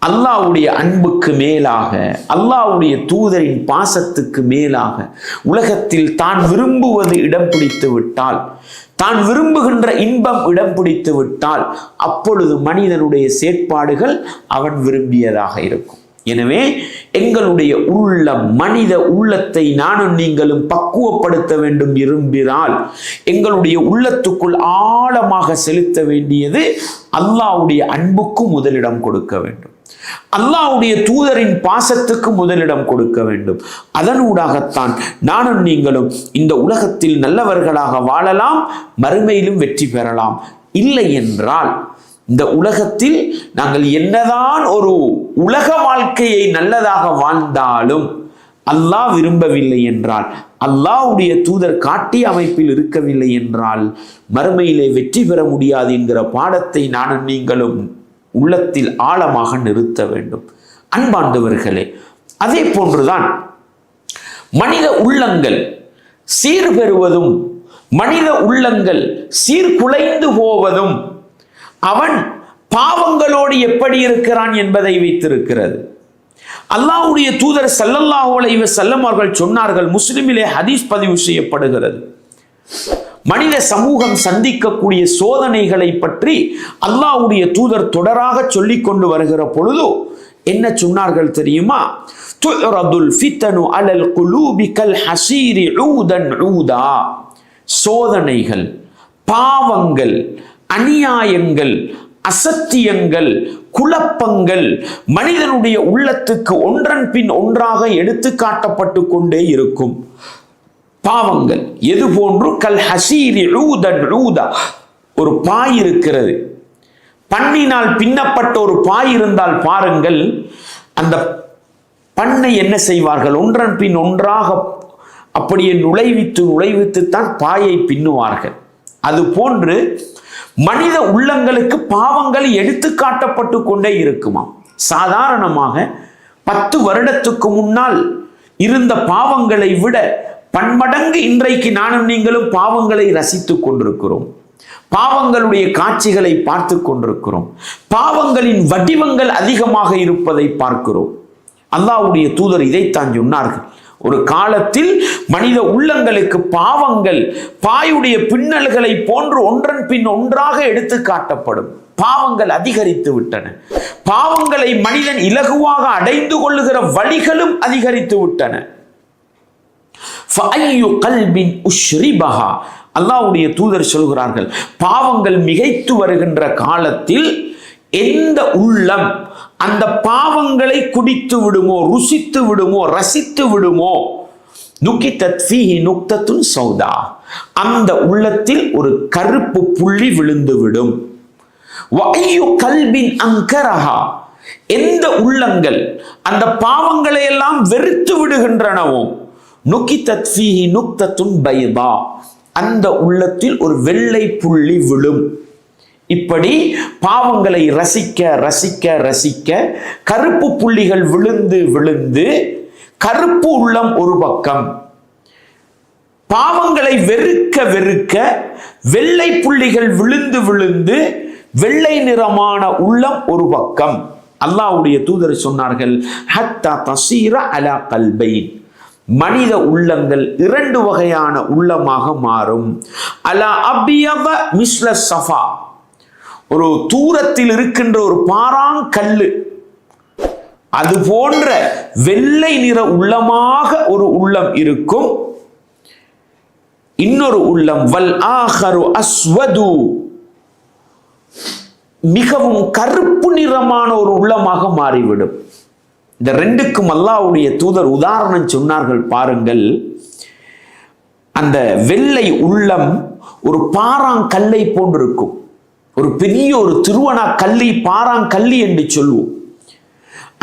அல்லாஹ்வுடைய அன்புக்கு மேலாக, அல்லாஹ்வுடைய தூதரின் பாசத்துக்கு மேலாக உலகத்தில் தான் விரும்புவது இடம் பிடித்து விட்டால், தான் விரும்புகின்ற இன்பம் இடம் பிடித்து விட்டால், அப்பொழுது மனிதனுடைய செயற்பாடுகள் அவன் விரும்பியதாக இருக்கும். எனவே எங்களுடைய உள்ளம், மனித உள்ளத்தை நானும் நீங்களும் பக்குவப்படுத்த வேண்டும் விரும்பினால், எங்களுடைய உள்ளத்துக்குள் ஆழமாக செலுத்த வேண்டியது அல்லாஹ்வுடைய அன்புக்கு முதலிடம் கொடுக்க வேண்டும், அல்லாஹ்வுடைய தூதரின் பாசத்துக்கு முதலிடம் கொடுக்க வேண்டும். அதனூடாகத்தான் நானும் நீங்களும் இந்த உலகத்தில் நல்லவர்களாக வாழலாம், மறுமையிலும் வெற்றி பெறலாம். இல்லை என்றால் இந்த உலகத்தில் நாங்கள் என்னதான் ஒரு உலக வாழ்க்கையை நல்லதாக வாழ்ந்தாலும் அல்லாஹ் விரும்பவில்லை என்றால், அல்லாஹ்வுடைய தூதர் காட்டிய அமைப்பில் இருக்கவில்லை என்றால் மறுமையிலே வெற்றி பெற முடியாது என்கிற பாடத்தை நானும் நீங்களும் உள்ளத்தில் ஆழமாக நிறுத்த வேண்டும். அன்பார்ந்தவர்களே, அதே போன்றுதான் மனித உள்ளங்கள் சீர்பெறுவதும், மனித உள்ளங்கள் சீர்குலைந்து போவதும் அவன் பாவங்களோடு எப்படி இருக்கிறான் என்பதை வைத்திருக்கிறது. அல்லாஹ்வுடைய தூதர் ஸல்லல்லாஹு அலைஹி வஸல்லம் அவர்கள் சொன்னார்கள், முஸ்லிமிலே ஹதீஸ் பதிவு செய்யப்படுகிறது, மனித சமூகம் சந்திக்கக்கூடிய சோதனைகளை பற்றி அல்லாஹ்வுடைய தூதர் தொடராக சொல்லிக் கொண்டு வருகிற பொழுது என்ன சொன்னார்கள் தெரியுமா? துரதுல் ஃபித்னு அலல் குலூபி கல் ஹஸீரி ஊதன் ஊதா. சோதனைகள், பாவங்கள், அநியாயங்கள், அசத்தியங்கள், குழப்பங்கள் மனிதனுடைய உள்ளத்துக்கு ஒன்றன் பின் ஒன்றாக எடுத்து காட்டப்பட்டு கொண்டே இருக்கும். பாவங்கள் எது போன்று? கல் ஹஸீரி ஊதன் ஊதா. ஒரு பாய் இருக்கிறது, பண்ணினால் பின்னப்பட்ட ஒரு பாய் இருந்தால் பாருங்கள், அந்த பண்ணை என்ன செய்வார்கள்? ஒன்றன் பின் ஒன்றாக அப்படியே நுழைவித்துத்தான் பாயை பின்னுவார்கள். அது போன்று மனித உள்ளங்களுக்கு பாவங்கள் எடுத்து காட்டப்பட்டு கொண்டே இருக்குமா. சாதாரணமாக 10 வருடத்துக்கு முன்னால் இருந்த பாவங்களை விட பன்மடங்கு இன்றைக்கு நானும் நீங்களும் பாவங்களை ரசித்துக் கொண்டிருக்கிறோம், பாவங்களுடைய காட்சிகளை பார்த்து கொண்டிருக்கிறோம், பாவங்களின் வடிவங்கள் அதிகமாக இருப்பதை பார்க்கிறோம். அல்லாஹ்வுடைய தூதர் இதைத்தான் சொன்னார்கள். ஒரு காலத்தில் மனித உள்ளங்களுக்கு பாவங்கள் பாயுடைய பின்னல்களை போன்று ஒன்றன் பின் ஒன்றாக எடுத்து காட்டப்படும். பாவங்கள் அதிகரித்து விட்டன. பாவங்களை மனிதன் இலகுவாக அடைந்து கொள்ளுகிற வழிகளும் அதிகரித்து விட்டன. அல்லாஹ்வுடைய தூதர் சொல்கிறார்கள், பாவங்கள் மிகைத்து வருகின்ற காலத்தில் எந்த உள்ளம் அந்த பாவங்களை குடித்து விடுமோ, ருசித்து விடுமோ, ரசித்து விடுமோ, நுக்கித்தத் ஃபீஹி நுக்தத்துன் சௌதா, அந்த உள்ளத்தில் ஒரு கருப்பு புள்ளி விழுந்துவிடும். கல்பின் அங்கரஹா, எந்த உள்ளங்கள் அந்த பாவங்களை எல்லாம் வெறுத்து விடுகின்றனவோ, நுகிதத் ஃபீஹி நுக்தத்துன் பைதா, அந்த உள்ளத்தில் ஒரு வெள்ளை புள்ளி விழும். இப்படி பாவங்களை ரசிக்க ரசிக்க ரசிக்க கருப்பு புள்ளிகள் விழுந்து விழுந்து கருப்பு உள்ளம் ஒரு பக்கம், பாவங்களை வெறுக்க வெறுக்க வெள்ளை புள்ளிகள் விழுந்து விழுந்து வெள்ளை நிறமான உள்ளம் ஒரு பக்கம். அல்லாஹ்வுடைய தூதர் சொன்னார்கள், ஹத்தா தஸீர அலா கல்பைன், மனித உள்ளங்கள் இரண்டு வகையான உள்ளமாக மாறும். அலா அபியத மிஸ்ல சஃபா, ஒரு தூரத்தில் இருக்கின்ற ஒரு பாறாங்கல்லு அது போன்ற வெள்ளை நிற உள்ளமாக ஒரு உள்ளம் இருக்கும். இன்னொரு உள்ளம் வல் ஆஹரு அஸ்வது, மிகவும் கருப்பு நிறமான ஒரு உள்ளமாக மாறிவிடும். இந்த ரெண்டுக்கும் அல்லாஹ்வுடைய தூதர் உதாரணம் சொன்னார்கள் பாருங்கள். அந்த வெள்ளை உள்ளம் ஒரு பாறாங்கல்லை போன்றிருக்கும். ஒரு பெரிய ஒரு திருவண்ணா கல்லி, பாறாங்கல்லி என்று சொல்லுவோம்.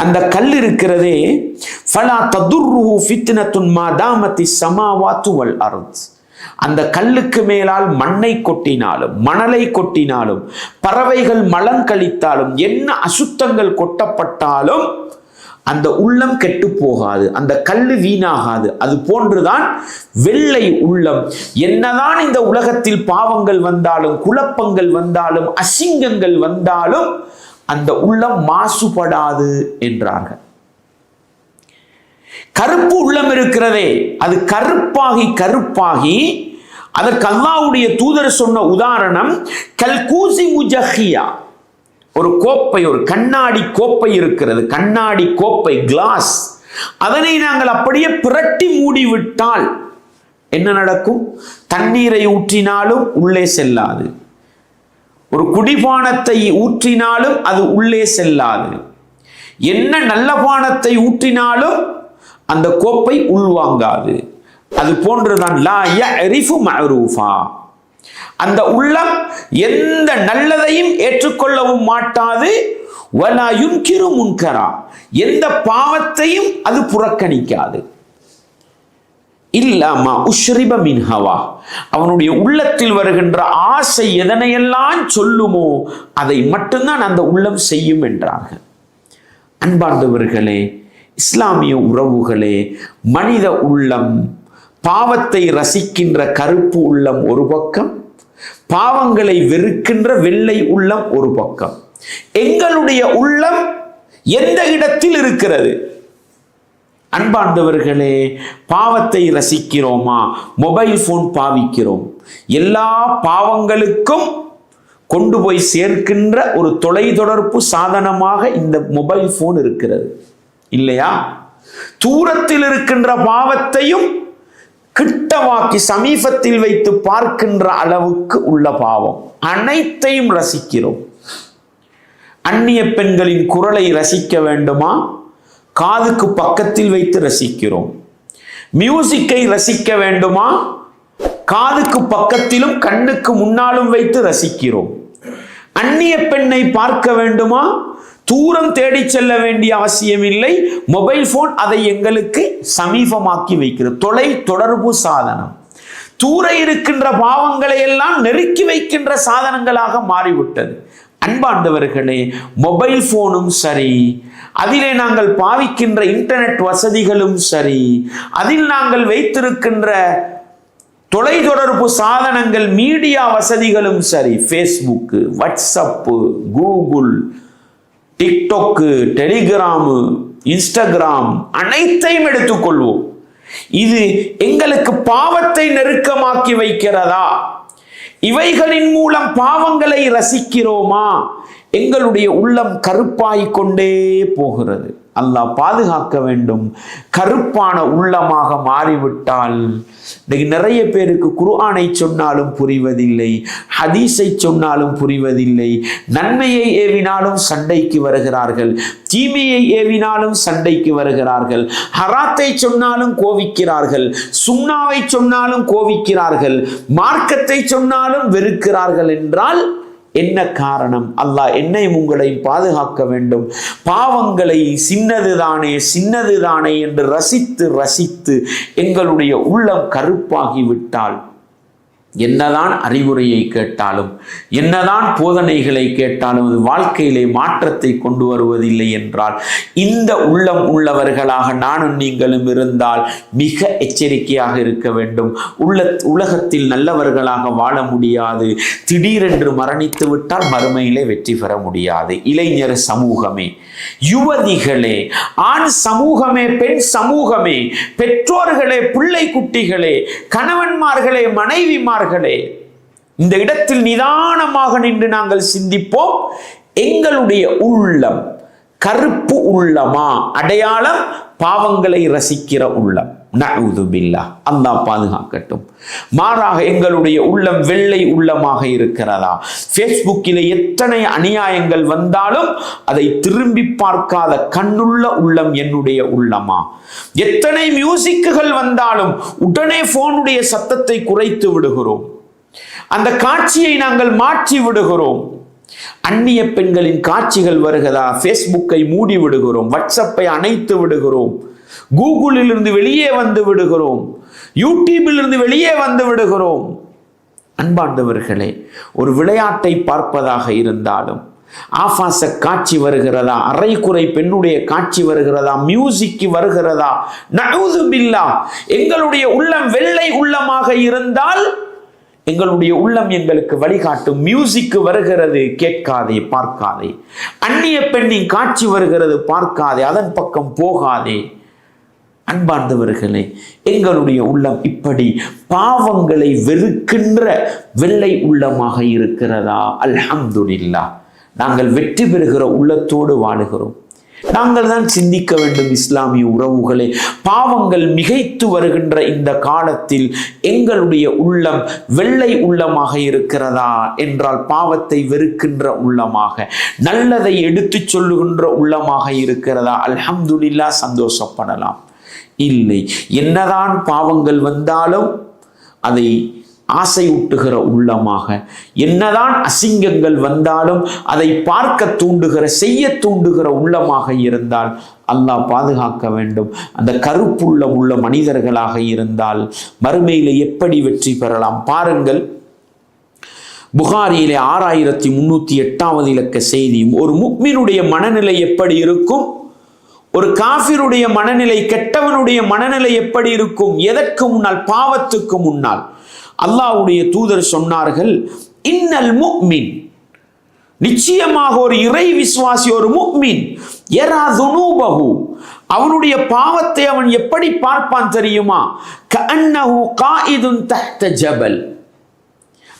அந்த கல் இருக்கிறதே, ஃபலா ததுர்ருஹு ஃபித்னத்துன் மா தாமத்தி ஸமாவாத்து வல் அர்த், அந்த கல்லுக்கு மேலால் மண்ணை கொட்டினாலும் மணலை கொட்டினாலும் பறவைகள் மலம் கழித்தாலும் என்ன அசுத்தங்கள் கொட்டப்பட்டாலும் அந்த உள்ளம் கெட்டு போகாது, அந்த கல்லு வீணாகாது. அது போன்றுதான் வெள்ளை உள்ளம். என்னதான் இந்த உலகத்தில் பாவங்கள் வந்தாலும் குழப்பங்கள் வந்தாலும் அசிங்கங்கள் வந்தாலும் அந்த உள்ளம் மாசுபடாது என்றார்கள். கருப்பு உள்ளம் இருக்கிறதே, அது கருப்பாகி கருப்பாகி, அதற்கு அல்லாஹ்வுடைய தூதர் சொன்ன உதாரணம் கல்கூசி முஜஹியா, ஒரு கோப்பை, ஒரு கண்ணாடி கோப்பை இருக்கிறது, கண்ணாடி கோப்பை, கிளாஸ். அதனை நாங்கள் அப்படியே பிரட்டி மூடிவிட்டால் என்ன நடக்கும்? தண்ணீரை ஊற்றினாலும் உள்ளே செல்லாது, ஒரு குடிபானத்தை ஊற்றினாலும் அது உள்ளே செல்லாது, என்ன நல்ல பானத்தை ஊற்றினாலும் அந்த கோப்பை உள்வாங்காது. அது போன்றுதான் லா யஅரிஃபு மஅரூஃபா, அந்த உள்ளம் எந்த நல்லதையும் ஏற்றுக்கொள்ளவும் மாட்டாது. வலா யுன்கிரு முன்கரா, எந்த பாவத்தையும் அது புறக்கணிக்காது. இல்லாமா உஷ்ரிப மின் ஹவா, அவனுடைய உள்ளத்தில் வருகின்ற ஆசை எதனையெல்லாம் சொல்லுமோ அதை மட்டும்தான் அந்த உள்ளம் செய்யும் என்றார்கள். அன்பார்ந்தவர்களே, இஸ்லாமிய உறவுகளே, மனித உள்ளம், பாவத்தை ரசிக்கின்ற கருப்பு உள்ளம் ஒரு பக்கம், பாவங்களை வெறுக்கின்ற வெள்ளை உள்ளம் ஒரு பக்கம். எங்களுடைய உள்ளம் எந்த இடத்தில் இருக்கிறது? அன்பார்ந்தவர்களே, பாவத்தை ரசிக்கிறோமா? Mobile phone பாவிக்கிறோம். எல்லா பாவங்களுக்கும் கொண்டு போய் சேர்க்கின்ற ஒரு தொலைத்தொடர்பு சாதனமாக இந்த மொபைல் போன் இருக்கிறது, இல்லையா? தூரத்தில் இருக்கின்ற பாவத்தையும் கிட்டவாக்கி சமீபத்தில் வைத்து பார்க்கின்ற அளவுக்கு உள்ள பாவம் அனைத்தையும் ரசிக்கிறோம். அந்நிய பெண்களின் குரலை ரசிக்க வேண்டுமா? காதுக்கு பக்கத்தில் வைத்து ரசிக்கிறோம். மியூசிக்கை ரசிக்க வேண்டுமா? காதுக்கு பக்கத்திலும் கண்ணுக்கு முன்னாலும் வைத்து ரசிக்கிறோம். அந்நிய பெண்ணை பார்க்க வேண்டுமா? தூரம் தேடி செல்ல வேண்டிய அவசியம் இல்லை. மொபைல் போன் அதை எங்களுக்கு சமீபமாக்கி வைக்கிறது. தொலை தொடர்பு சாதனம் தூர இருக்கின்ற பாவங்களை எல்லாம் நெருக்கி வைக்கின்ற சாதனங்களாக மாறிவிட்டது. அன்பாண்டவர்களே, மொபைல் போனும் சரி, அதிலே நாங்கள் பாவிக்கின்ற இன்டர்நெட் வசதிகளும் சரி, அதில் நாங்கள் வைத்திருக்கின்ற தொலைத்தொடர்பு சாதனங்கள், மீடியா வசதிகளும் சரி, Facebook, WhatsApp, Google, TikTok, Telegram, Instagram, அனைத்தையும் எடுத்துக்கொள்வோம். இது எங்களுக்கு பாவத்தை நெருக்கமாக்கி வைக்கிறதா? இவைகளின் மூலம் பாவங்களை ரசிக்கிறோமா எங்களுடைய உள்ளம் கருப்பாய் கொண்டே போகிறது. அல்லாஹ் பாதுகாக்க வேண்டும். கருப்பான உள்ளமாக மாறிவிட்டால் இன்னைக்கு நிறைய பேருக்கு குர்ஆனை சொன்னாலும் புரிவதில்லை, ஹதீஸை சொன்னாலும் புரிவதில்லை. நன்மையை ஏவினாலும் சண்டைக்கு வருகிறார்கள், தீமையை ஏவினாலும் சண்டைக்கு வருகிறார்கள். ஹராத்தை சொன்னாலும் கோவிக்கிறார்கள், சுன்னாவை சொன்னாலும் கோவிக்கிறார்கள், மார்க்கத்தை சொன்னாலும் வெறுக்கிறார்கள். என்றால் என்ன காரணம்? அல்லாஹ் என்னையும் உங்களையும் பாதுகாக்க வேண்டும். பாவங்களை சின்னதுதானே சின்னதுதானே என்று ரசித்து ரசித்து எங்களுடைய உள்ளம் கருப்பாகிவிட்டால் என்னதான் அறிவுரையை கேட்டாலும், என்னதான் போதனைகளை கேட்டாலும் அது வாழ்க்கையிலே மாற்றத்தை கொண்டு வருவதில்லை என்றால், இந்த உள்ளம் உள்ளவர்களாக நானும் நீங்களும் இருந்தால் மிக எச்சரிக்கையாக இருக்க வேண்டும். உலகத்தில் நல்லவர்களாக வாழ முடியாது. திடீரென்று மரணித்து விட்டால் மறுமையிலே வெற்றி பெற முடியாது. இளைஞர் சமூகமே, யுவதிகளே, ஆண் சமூகமே, பெண் சமூகமே, பெற்றோர்களே, பிள்ளை குட்டிகளே, கணவன்மார்களே, மனைவிமார்களே, இந்த இடத்தில் நிதானமாக நின்று நாங்கள் சிந்திப்போம். எங்களுடைய உள்ளம் கருப்பு உள்ளமா? அடையாளம் பாவங்களை ரசிக்கிற உள்ளம். நஊது பில்லாஹ், அல்லாஹ் பாதுகாக்கட்டும். மாறாக எங்களுடைய உள்ளம் வெள்ளை உள்ளமாக இருக்கிறதா? ஃபேஸ்புக்கில் எத்தனை அநியாயங்கள் வந்தாலும் அதை திரும்பி பார்க்காத கண்ணுள்ள உள்ளம் என்னுடைய உள்ளமா? எத்தனை மியூசிக்குகள் வந்தாலும் உடனே போனுடைய சத்தத்தை குறைத்து விடுகிறோம், அந்த காட்சியை நாங்கள் மாற்றி விடுகிறோம். அந்நிய பெண்களின் காட்சிகள் வருகிறதா? ஃபேஸ்புக்கை மூடி விடுகிறோம், வாட்ஸ்அப்பை அணைத்து விடுகிறோம், கூகுளில் இருந்து வெளியே வந்து விடுகிறோம், யூடியூபில் இருந்து வெளியே வந்து விடுகிறோம். அன்பாண்டவர்களே, ஒரு விளையாட்டை பார்ப்பதாக இருந்தாலும் ஆபாச காட்சி வருகிறதா, அரைக்குறை பெண்ணுடைய காட்சி வருகிறதா, மியூசிக் வருகிறதா, நஊது பில்லாஹ். எங்களுடைய உள்ளம் வெள்ளை உள்ளமாக இருந்தால் எங்களுடைய உள்ளம் எங்களுக்கு வழிகாட்டும். மியூசிக் வருகிறது, கேட்காதே, பார்க்காதே. அந்நிய பெண்ணின் காட்சி வருகிறது, பார்க்காதே, அதன் பக்கம் போகாதே. அன்பார்ந்தவர்களே, எங்களுடைய உள்ளம் இப்படி பாவங்களை வெறுக்கின்ற வெள்ளை உள்ளமாக இருக்கிறதா? அல்ஹம்துலில்லாஹ், நாங்கள் வெற்றி பெறுகிற உள்ளத்தோடு வாழுகிறோம். நாங்கள் தான் சிந்திக்க வேண்டும். இஸ்லாமிய உறவுகளே, பாவங்கள் மிகைத்து வருகின்ற இந்த காலத்தில் எங்களுடைய உள்ளம் வெள்ளை உள்ளமாக இருக்கிறதா என்றால் பாவத்தை வெறுக்கின்ற உள்ளமாக, நல்லதை எடுத்து சொல்லுகின்ற உள்ளமாக இருக்கிறதா? அல்ஹம்துலில்லாஹ், சந்தோஷப்படலாம். இல்லை, என்னதான் பாவங்கள் வந்தாலும் அதை ஆசையூட்டுகிற உள்ளமாக, என்னதான் அசிங்கங்கள் வந்தாலும் அதை பார்க்க தூண்டுகிற, செய்ய தூண்டுகிற உள்ளமாக இருந்தால் அல்லாஹ் பாதுகாக்க வேண்டும். அந்த கருப்புள்ளம் உள்ள மனிதர்களாக இருந்தால் மறுமையிலே எப்படி வெற்றி பெறலாம்? பாருங்கள், புகாரியிலே 6308 இலக்க செய்தி. ஒரு முஃமினுடைய மனநிலை எப்படி இருக்கும்? ஒரு காஃபிருடைய மனநிலை, கெட்டவனுடைய மனநிலை எப்படி இருக்கும்? எதற்கு முன்னால்? பாவத்துக்கு முன்னால். அல்லாஹ்வுடைய தூதர் சொன்னார்கள், இன்னல் முஃமின், நிச்சயமாக ஒரு இறை விசுவாசி, ஒரு முஃமின், யரா துனூபஹு, அவனுடைய பாவத்தை அவன் எப்படி பார்ப்பான் தெரியுமா? கஅன்னஹு காயிதுன் தஹ்த ஜபல்,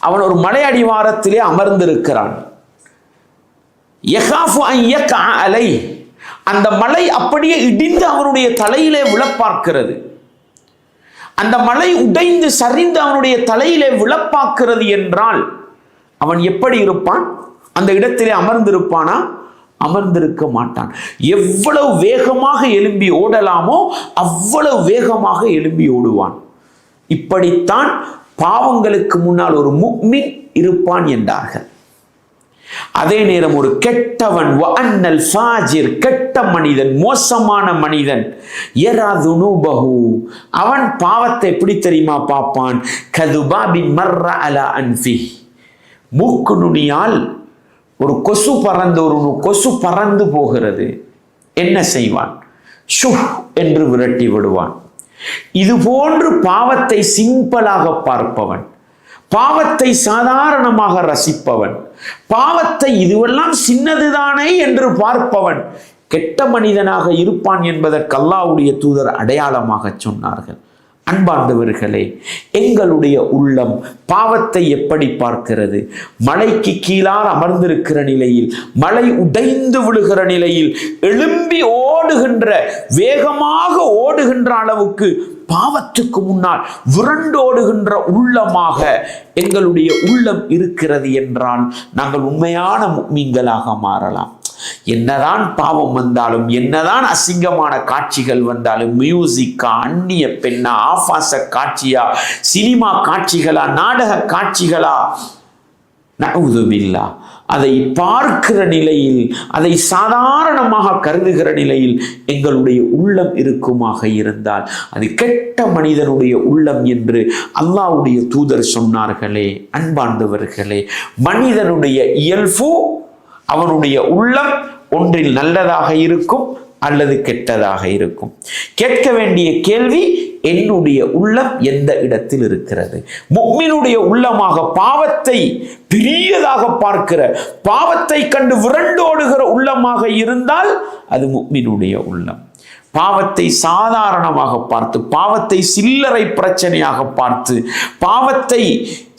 அவன் ஒரு மலை அடிவாரத்திலே அமர்ந்திருக்கிறான். யகாஃபு அன் யக்அ அலை, அந்த மலை அப்படியே இடிந்து அவனுடைய தலையிலே விழப்பார்க்கிறது. அந்த மலை உடைந்து சரிந்து அவனுடைய தலையிலே விழப்பாக்கிறது என்றால் அவன் எப்படி இருப்பான்? அந்த இடத்திலே அமர்ந்திருப்பானா? அமர்ந்திருக்க மாட்டான். எவ்வளவு வேகமாக எழும்பி ஓடலாமோ அவ்வளவு வேகமாக எழும்பி ஓடுவான். இப்படித்தான் பாவங்களுக்கு முன்னால் ஒரு முஃமின் இருப்பான் என்றார்கள். அதே நேரம் ஒரு கெட்டவன், வஅன்னல் ஃபாஜிர், கெட்ட மனிதன், மோசமான மனிதன், யரா துனூபஹு, அவன் பாவத்தை எப்படி தெரியுமா பார்ப்பான்? கதுபாபின் மர்ர அலா அன்ஃபி, மூக்கு நுனியால் ஒரு கொசு பறந்து போகிறது. என்ன செய்வான்? ஷு என்று விரட்டி விடுவான். இது போன்று பாவத்தை சிம்பிளாக பார்ப்பவன், பாவத்தை சாதாரணமாக ரசிப்பவன், பாவத்தை இதுவெல்லாம் சின்னதுதானே என்று பார்ப்பவன் கெட்ட மனிதனாக இருப்பான் என்பதற்கு அல்லாஹ்வுடைய தூதர் அடையாளமாக சொன்னார்கள். அன்பார்ந்தவர்களே, எங்களுடைய உள்ளம் பாவத்தை எப்படி பார்க்கிறது? மலைக்கு கீழால் அமர்ந்திருக்கிற நிலையில், மலை உடைந்து விழுகிற நிலையில், எழும்பி ஓடுகின்ற, வேகமாக ஓடுகின்ற அளவுக்கு பாவத்துக்கு முன்னால் விரண்டோடுகின்ற உள்ளமாக எங்களுடைய உள்ளம் இருக்கிறது என்றால் நாங்கள் உண்மையான முஃமின்களாக மாறலாம். என்னதான் பாவம் வந்தாலும், என்னதான் அசிங்கமான காட்சிகள் வந்தாலும், மியூசிக்கா, அந்நிய பெண்ணா, ஆபாச காட்சியா, சினிமா காட்சிகளா, நாடக காட்சிகளா, நஊதுபில்லாஹ், அதை பார்க்கிற நிலையில், அதை சாதாரணமாக கருதுகிற நிலையில் எங்களுடைய உள்ளம் இருக்குமாக இருந்தால் அது கெட்ட மனிதனுடைய உள்ளம் என்று அல்லாஹ்வுடைய தூதர் சொன்னார்களே. அன்பார்ந்தவர்களே, மனிதனுடைய இயல்பு, அவனுடைய உள்ளம் ஒன்றில் நல்லதாக இருக்கும் அல்லது கெட்டதாக இருக்கும். கேட்க வேண்டிய கேள்வி, என்னுடைய உள்ளம் எந்த இடத்தில் இருக்கிறது? முஃமினுடைய உள்ளமாக பாவத்தை பெரியதாக பார்க்கிற, பாவத்தை கண்டு விரண்டோடுகிற உள்ளமாக இருந்தால் அது முஃமினுடைய உள்ளம். பாவத்தை சாதாரணமாக பார்த்து, பாவத்தை சில்லறை பிரச்சனையாக பார்த்து, பாவத்தை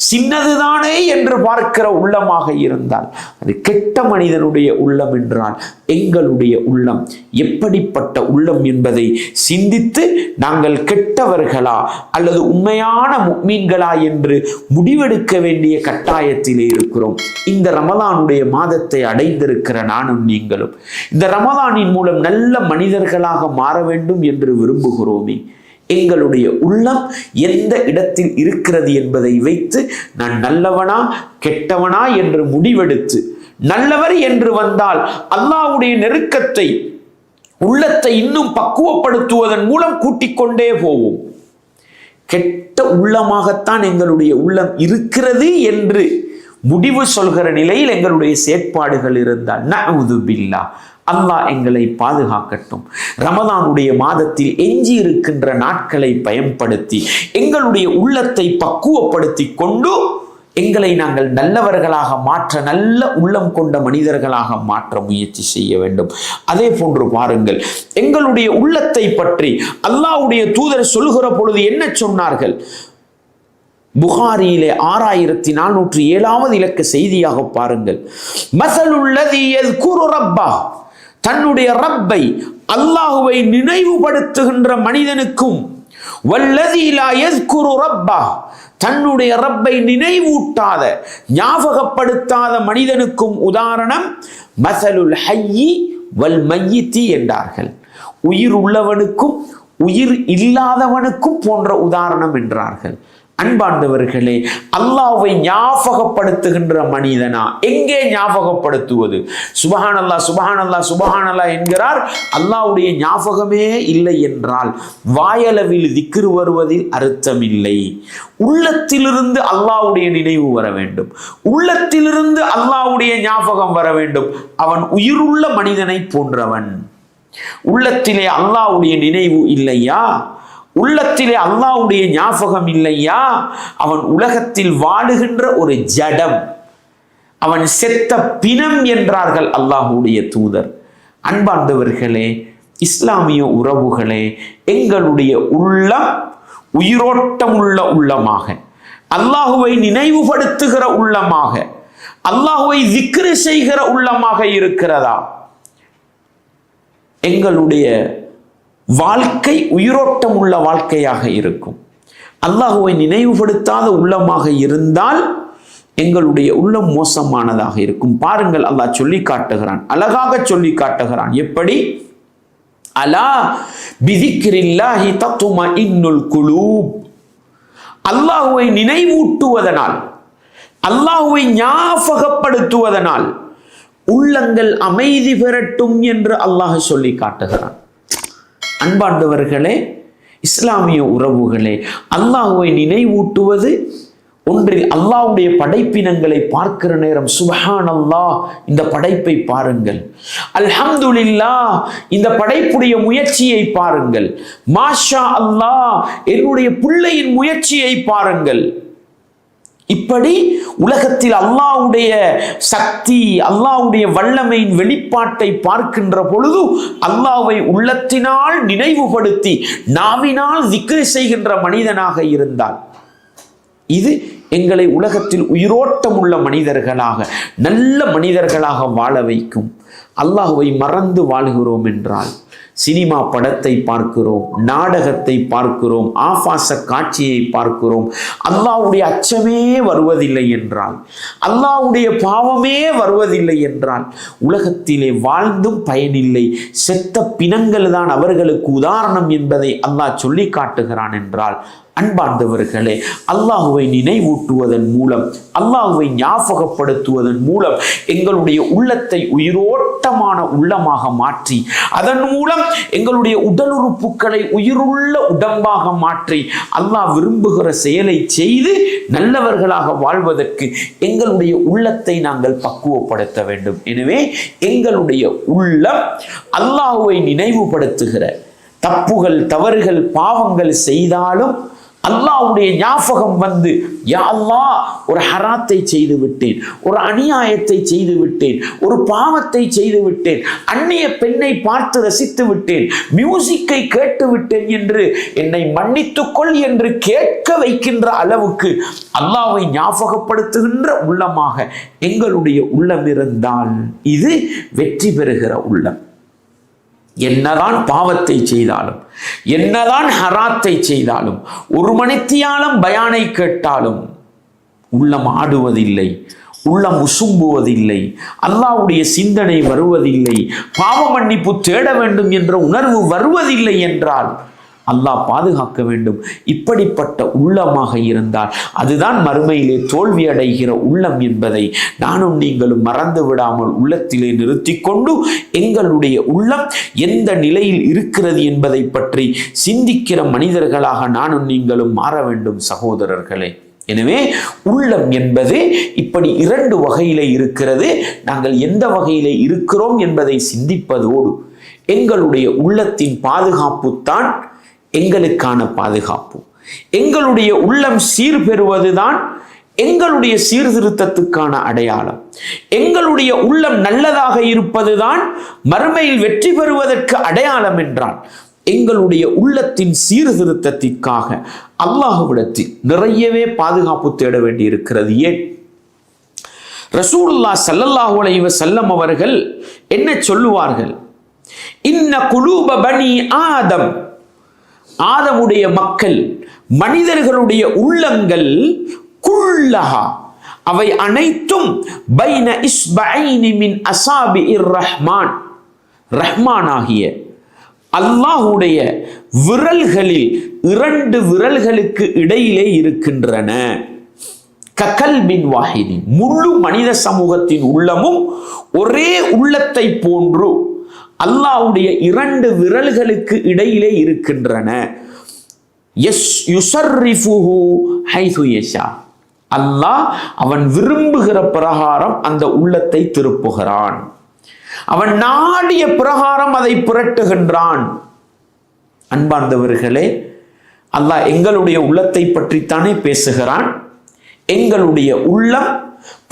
சின்னதுதானே என்று பார்க்கிற உள்ளமாக இருந்தால் அது கெட்ட மனிதனுடைய உள்ளம் என்றால் எங்களுடைய உள்ளம் எப்படிப்பட்ட உள்ளம் என்பதை சிந்தித்து நாங்கள் கெட்டவர்களா அல்லது உண்மையான முஃமின்களா என்று முடிவெடுக்க வேண்டிய கட்டாயத்திலே இருக்கிறோம். இந்த ரமலானுடைய மாதத்தை அடைந்திருக்கிற நானும் நீங்களும் இந்த ரமலானின் மூலம் நல்ல மனிதர்களாக மாற வேண்டும் என்று விரும்புகிறோமே. எங்களுடைய உள்ளம் எந்த இடத்தில் இருக்கிறது என்பதை வைத்து நான் நல்லவனா கெட்டவனா என்று முடிவெடுத்து, நல்லவர் என்று வந்தால் அல்லாஹ்வுடைய நெருக்கத்தை, உள்ளத்தை இன்னும் பக்குவப்படுத்துவதன் மூலம் கூட்டிக் கொண்டே போவோம். கெட்ட உள்ளமாகத்தான் எங்களுடைய உள்ளம் இருக்கிறது என்று முடிவு சொல்கிற நிலையில் எங்களுடைய செயற்பாடுகள் இருந்தால் நஊதுபில்லாஹ், அல்லாஹ் எங்களை பாதுகாக்கட்டும். ரமலானுடைய மாதத்தில் எஞ்சி இருக்கின்ற நாட்களை பயன்படுத்தி எங்களுடைய உள்ளத்தை பக்குவப்படுத்தி கொண்டு எங்களை நாங்கள் நல்லவர்களாக மாற்ற, நல்ல உள்ளம் கொண்ட மனிதர்களாக மாற்ற முயற்சி செய்ய வேண்டும். அதே போன்று பாருங்கள், எங்களுடைய உள்ளத்தை பற்றி அல்லாஹ்வுடைய தூதர் சொல்கிற பொழுது என்ன சொன்னார்கள்? புகாரியிலே 6407வது இலக்க செய்தியாக பாருங்கள். மஸலுல்லதீ யஸ்குரு ரப்பஹ், தன்னுடைய ரப்பை, அல்லாஹுவை நினைவுபடுத்துகின்ற மனிதனுக்கும், வல்லதீ லா யஸ்குரு ரப்பஹ், தன்னுடைய ரப்பை நினைவூட்டாத, ஞாபகப்படுத்தாத மனிதனுக்கும் உதாரணம் மஸலுல் ஹய்யி வல் மய்யித்தி என்றார்கள். உயிர் உள்ளவனுக்கும் உயிர் இல்லாதவனுக்கும் போன்ற உதாரணம் என்றார்கள். அன்பார்ந்தவர்களே, அல்லாஹ்வை ஞாபகப்படுத்துகின்ற மனிதனா? எங்கே ஞாபகப்படுத்துவது? சுபஹானல்லாஹ் சுபஹானல்லாஹ் சுபஹானல்லாஹ் என்கிறார். அல்லாஹ்வுடைய ஞாபகமே இல்லை என்றால் வாயளவில் திக்ர் வருவதில் அர்த்தமில்லை. உள்ளத்திலிருந்து அல்லாஹ்வுடைய நினைவு வர வேண்டும், உள்ளத்திலிருந்து அல்லாஹ்வுடைய ஞாபகம் வர வேண்டும். அவன் உயிருள்ள மனிதனை போன்றவன். உள்ளத்திலே அல்லாஹ்வுடைய நினைவு இல்லையா, உள்ளத்திலே அல்லாஹ்வுடைய ஞாபகம் இல்லையா, அவன் உலகத்தில் வாழுகின்ற ஒரு ஜடம், அவன் செத்த பிணம் என்றார்கள் அல்லாஹ்வுடைய தூதர். அன்பார்ந்தவர்களே, இஸ்லாமிய உறவுகளே, எங்களுடைய உள்ளம் உயிரோட்டமுள்ள உள்ளமாக, அல்லாஹுவை நினைவுபடுத்துகிற உள்ளமாக, அல்லாஹுவை திக்ர் செய்கிற உள்ளமாக இருக்கிறதா? எங்களுடைய வாழ்க்கை உயிரோட்டம் உள்ள வாழ்க்கையாக இருக்கும். அல்லாஹுவை நினைவுபடுத்தாத உள்ளமாக இருந்தால் எங்களுடைய உள்ளம் மோசமானதாக இருக்கும். பாருங்கள், அல்லாஹ் சொல்லி காட்டுகிறான், அழகாக சொல்லி காட்டுகிறான். எப்படி? அலா பிதிக்ரில்லாஹி தத்மஇன்னுல் குலூப், அல்லாஹுவை நினைவூட்டுவதனால், அல்லாஹுவை ஞாபகப்படுத்துவதனால் உள்ளங்கள் அமைதி பெறட்டும் என்று அல்லாஹ் சொல்லி காட்டுகிறான். அன்பார்ந்தவர்களே, இஸ்லாமிய உறவுகளே, அல்லாஹ்வை நினைவூட்டுவது ஒன்றில் அல்லாஹ்வுடைய படைப்பினங்களை பார்க்கிற நேரம் சுப்ஹானல்லாஹ், இந்த படைப்பை பாருங்கள், அல்ஹம்துலில்லாஹ், இந்த படைப்புடைய முயற்சியை பாருங்கள், மாஷா அல்லாஹ், என்னுடைய பிள்ளையின் முயற்சியை பாருங்கள். இப்படி உலகத்தில் அல்லாஹ்வுடைய சக்தி, அல்லாஹ்வுடைய வல்லமையின் வெளிப்பாட்டை பார்க்கின்ற பொழுது அல்லாஹ்வை உள்ளத்தினால் நினைவுபடுத்தி நாவினால் திக்ர் செய்கின்ற மனிதனாக இருந்தால் இது எங்களை உலகத்தில் உயிரோட்டம் உள்ள மனிதர்களாக, நல்ல மனிதர்களாக வாழ வைக்கும். அல்லாஹ்வை மறந்து வாழ்கிறோம் என்றால் சினிமா படத்தை பார்க்கிறோம், நாடகத்தை பார்க்கிறோம், ஆபாச காட்சியை பார்க்கிறோம், அல்லாஹ்வுடைய அச்சமே வருவதில்லை என்றால், அல்லாஹ்வுடைய பாவமே வருவதில்லை என்றால் உலகத்திலே வாழ்ந்தும் பயனில்லை. செத்த பிணங்கள் தான் அவர்களுக்கு உதாரணம் என்பதை அல்லாஹ் சொல்லி காட்டுகிறான் என்றால், அன்பார்ந்தவர்களே, அல்லாஹுவை நினைவூட்டுவதன் மூலம், அல்லாஹுவை ஞாபகப்படுத்துவதன் மூலம் எங்களுடைய உள்ளத்தை உயிரோட்டமான உள்ளமாக மாற்றி, அதன் மூலம் எங்களுடைய உடல் உறுப்புகளை உயிருள்ள உடம்பாக மாற்றி அல்லாஹ் விரும்புகிற செயலை செய்து நல்லவர்களாக வாழ்வதற்கு எங்களுடைய உள்ளத்தை நாங்கள் பக்குவப்படுத்த வேண்டும். எனவே எங்களுடைய உள்ளம் அல்லாஹுவை நினைவுபடுத்துகிற, தப்புகள் தவறுகள் பாவங்கள் செய்தாலும் அல்லாஹ்வுடைய ஞாபகம் வந்து, யா அல்லாஹ், ஒரு ஹராத்தை செய்து விட்டேன், ஒரு அநியாயத்தை செய்து விட்டேன், ஒரு பாவத்தை செய்து விட்டேன், அந்நிய பெண்ணை பார்த்து ரசித்து விட்டேன், மியூசிக்கை கேட்டு விட்டேன் என்று என்னை மன்னித்துக்கொள் என்று கேட்க வைக்கின்ற அளவுக்கு அல்லாஹ்வை ஞாபகப்படுத்துகின்ற உள்ளமாக எங்களுடைய உள்ளம் இருந்தால் இது வெற்றி பெறுகிற உள்ளம். என்னதான் பாவத்தை செய்தாலும், என்னதான் ஹராத்தை செய்தாலும், ஒரு மணித்தியாலம் பயானை கேட்டாலும் உள்ளம் ஆடுவதில்லை, உள்ளம் உசும்புவதில்லை, அல்லாஹ்வுடைய சிந்தனை வருவதில்லை, பாவ மன்னிப்பு தேட வேண்டும் என்ற உணர்வு வருவதில்லை என்றால் அல்லாஹ் பாதுகாக்க வேண்டும். இப்படிப்பட்ட உள்ளமாக இருந்தால் அதுதான் மறுமையிலே தோல்வி அடைகிற உள்ளம் என்பதை நானும் நீங்களும் மறந்து விடாமல் உள்ளத்திலே நிறுத்தி கொண்டு எங்களுடைய உள்ளம் எந்த நிலையில் இருக்கிறது என்பதை பற்றி சிந்திக்கிற மனிதர்களாக நானும் நீங்களும் மாற வேண்டும் சகோதரர்களே. எனவே உள்ளம் என்பது இப்படி இரண்டு வகையிலே இருக்கிறது. நாங்கள் எந்த வகையிலே இருக்கிறோம் என்பதை சிந்திப்பதோடு எங்களுடைய உள்ளத்தின் பாதுகாப்பு தான் எங்களுக்கான பாதுகாப்பு. எங்களுடைய உள்ளம் சீர்பெறுவதுதான் எங்களுடைய சீர்திருத்தத்துக்கான அடையாளம். எங்களுடைய உள்ளம் நல்லதாக இருப்பதுதான் மறுமையில் வெற்றி பெறுவதற்கு அடையாளம் என்றால், எங்களுடைய உள்ளத்தின் சீர்திருத்தத்திற்காக அல்லாஹ்விடத்தில் நிறையவே பாதுகாப்பு தேட வேண்டி இருக்கிறது. ஏன்? ரசூலுல்லாஹ் ஸல்லல்லாஹு அலைஹி வஸல்லம் அவர்கள் என்ன சொல்லுவார்கள்? இன்ன குலூப பனி ஆதம், ஆதமுடைய மக்கள், மனிதர்களுடைய உள்ளங்கள், குல்லஹா, அவை அனைத்தும் பைன இஸ்பஐனி மின் அஸாபிஇர் ரஹ்மான், ரஹ்மானாகிய அல்லாஹ்வுடைய விரல்களில் இரண்டு விரல்களுக்கு இடையிலே இருக்கின்றன. ககல்பின் வாஹிதி, முழு மனித சமூகத்தின் உள்ளமும் ஒரே உள்ளத்தை போன்று அல்லாஹ்வுடைய இரண்டு விரல்களுக்கு இடையிலே இருக்கின்றன. யுஸர்ரிஃபுஹு ஹைது யஷா, அல்லாஹ் அவன் விரும்புகிற பிரகாரம் அந்த உள்ளத்தை திருப்புகிறான், அவன் நாடிய பிரகாரம் அதை புரட்டுகின்றான். அன்பார்ந்தவர்களே, அல்லாஹ் எங்களுடைய உள்ளத்தை பற்றித்தானே பேசுகிறான். எங்களுடைய உள்ளம்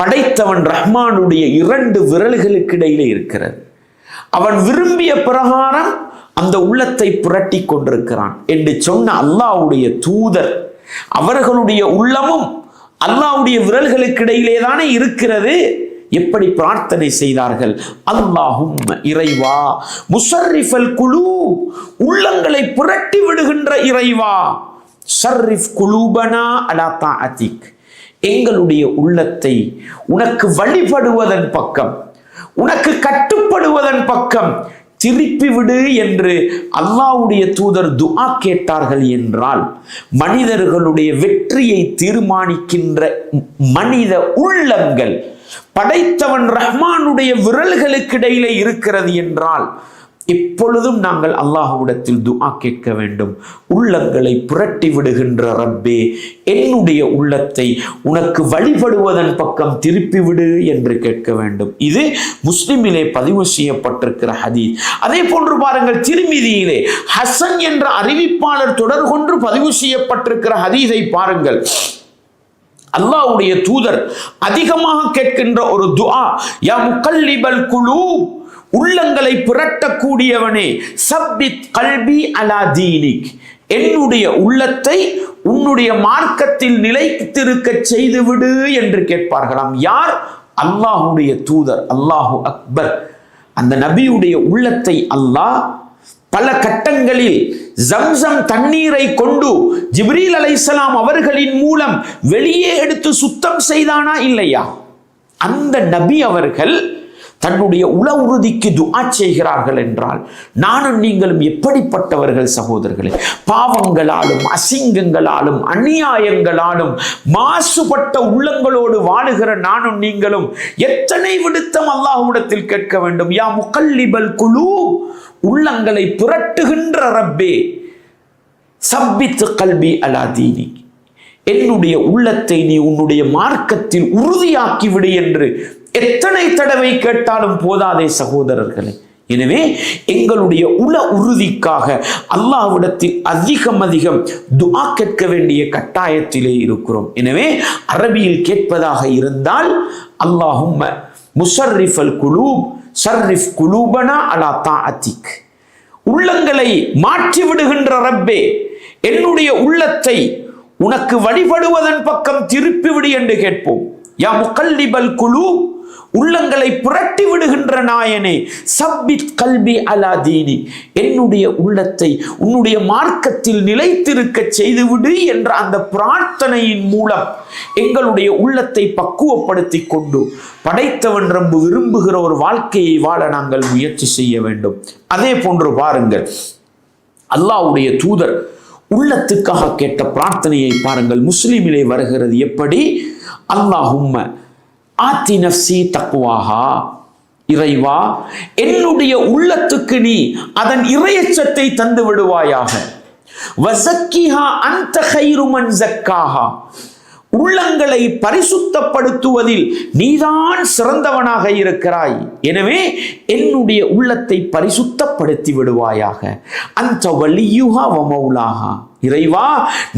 படைத்தவன் ரஹ்மானுடைய இரண்டு விரல்களுக்கு இடையிலே இருக்கிறது. அவன் விரும்பிய பிரகாரம் அந்த உள்ளத்தை புரட்டி கொண்டிருக்கிறான் என்று சொன்ன அல்லாஹ்வுடைய தூதர், அவர்களுடைய உள்ளமும் அல்லாஹ்வுடைய விரல்களுக்கு இடையிலே தானே இருக்கிறது. எப்படி பிரார்த்தனை செய்தார்கள்? அல்லாஹும், இறைவா, முஸர்ரிஃபல் குலூப், உள்ளங்களை புரட்டி விடுகின்ற இறைவா, ஸர்ரிஃப் குலூபனா அலா தாஅத்திக், எங்களுடைய உள்ளத்தை உனக்கு வழிபடுவதன் பக்கம், உனக்கு கட்டுப்படுவதன் பக்கம் திருப்பி விடு என்று அல்லாஹ்வுடைய தூதர் துஆ கேட்டார்கள் என்றால், மனிதர்களுடைய வெற்றியை தீர்மானிக்கின்ற மனித உள்ளங்கள் படைத்தவன் ரஹ்மானுடைய விரல்களுக்கு இடையிலே இருக்கிறது என்றால் எப்பொழுதும் நாங்கள் அல்லாஹ்விடத்தில் துஆ கேட்க வேண்டும். உள்ளங்களை புரட்டி விடுகின்ற ரப்பே, என்னுடைய உள்ளத்தை உனக்கு வழிபடுவதன் பக்கம் திருப்பி விடு என்று கேட்க வேண்டும். இது முஸ்லிமிலே பதிவு செய்யப்பட்டிருக்கிற ஹதீஸ். அதே போன்று பாருங்கள், திர்மிதியிலே ஹசன் என்ற அறிவிப்பாளர் தொடர் கொண்டு பதிவு செய்யப்பட்டிருக்கிற ஹதீஸை பாருங்கள். அல்லாஹ்வுடைய தூதர் அதிகமாக கேட்கின்ற ஒரு துஆ, யா முகல்லிபல் குலூப், உள்ளங்களை புரட்டக்கூடியவனே, சப்பித் கல்பி அலா தீனிக், என்னுடைய உள்ளத்தை உன்னுடைய மார்க்கத்தில் நிலைத்திருக்க செய்துவிடு என்று கேட்பார்களாம். யார்? அல்லாஹ்வுடைய தூதர். அல்லாஹு அக்பர். அந்த நபியுடைய உள்ளத்தை அல்லாஹ் பல கட்டங்களில் ஜம்சம் தண்ணீரை கொண்டு ஜிப்ரீல் அலைஹிஸ்ஸலாம் அவர்களின் மூலம் வெளியே எடுத்து சுத்தம் செய்தானா இல்லையா? அந்த நபி அவர்கள் தன்னுடைய உள உறுதிக்கு துஆ செய்கிறார்கள் என்றால் நானும் நீங்களும் எப்படிப்பட்டவர்கள் சகோதரர்களே? பாவங்களாலும் அசிங்கங்களாலும் அநியாயங்களாலும் மாசுபட்ட உள்ளங்களோடு வாழுகிற நானும் நீங்களும் எத்தனை விடுத்தம் அல்லாஹ்விடத்தில் கேட்க வேண்டும். யா முகல்லிபல் குலூப், உள்ளங்களை புரட்டுகின்ற ரப்பே, சப்பித் கல்பி அலா தீனி, என்னுடைய உள்ளத்தை நீ உன்னுடைய மார்க்கத்தில் உறுதியாக்கி விடு என்று எத்தனை தடவை கேட்டாலும் போதாதே சகோதரர்களே. எனவே எங்களுடைய உள உறுதிக்காக அல்லாஹ்விடத்தில் அதிகம் துஆ கேட்க வேண்டிய கட்டாயத்திலே இருக்கிறோம். எனவே அரபியில் கேட்பதாக இருந்தால் அல்லாஹும்ம முஸர்ரிஃபல் குலூப் ஸர்ரிஃப் குலூபனா அலா தாஅத்திக், உள்ளங்களை மாற்றி விடுகின்ற ரப்பே, என்னுடைய உள்ளத்தை உனக்கு வழிபடுவதன் பக்கம் திருப்பிவிடு என்று கேட்போம். யா முகல்லிபல் குலூப், உள்ளங்களை புரட்டி விடுகின்ற நாயனே, சப்பித் கல்பி அலா தீனி, என்னுடைய உள்ளத்தை உன்னுடைய மார்க்கத்தில் நிலைத்திருக்க செய்துவிடு என்ற அந்த பிரார்த்தனையின் மூலம் எங்களுடைய உள்ளத்தை பக்குவப்படுத்தி கொண்டு படைத்தவன் ரொம்ப விரும்புகிற ஒரு வாழ்க்கையை வாழ நாங்கள் முயற்சி செய்ய வேண்டும். அதே போன்று பாருங்கள், அல்லாஹ்வுடைய தூதர் உள்ளத்துக்காக கேட்ட பிரார்த்தனையை பாருங்கள். முஸ்லிமிலே வருகிறது எப்படி? அல்லாஹும்ம ஆத்தி நஃப்ஸி தக்வாஹா, இறைவா என்னுடைய உள்ளத்துக்கு நீ அதன் இறையச்சத்தை தந்து விடுவாயாக. வஸக்கிஹா அன்த கைரு மன் ஸக்காஹா, உள்ளங்களை பரிசுத்தப்படுத்துவதில் நீதான் சிறந்தவனாக இருக்கிறாய். எனவே என்னுடைய உள்ளத்தை பரிசுத்தப்படுத்தி விடுவாயாக. அன்த வலியுஹா வ மௌலாஹா, இறைவா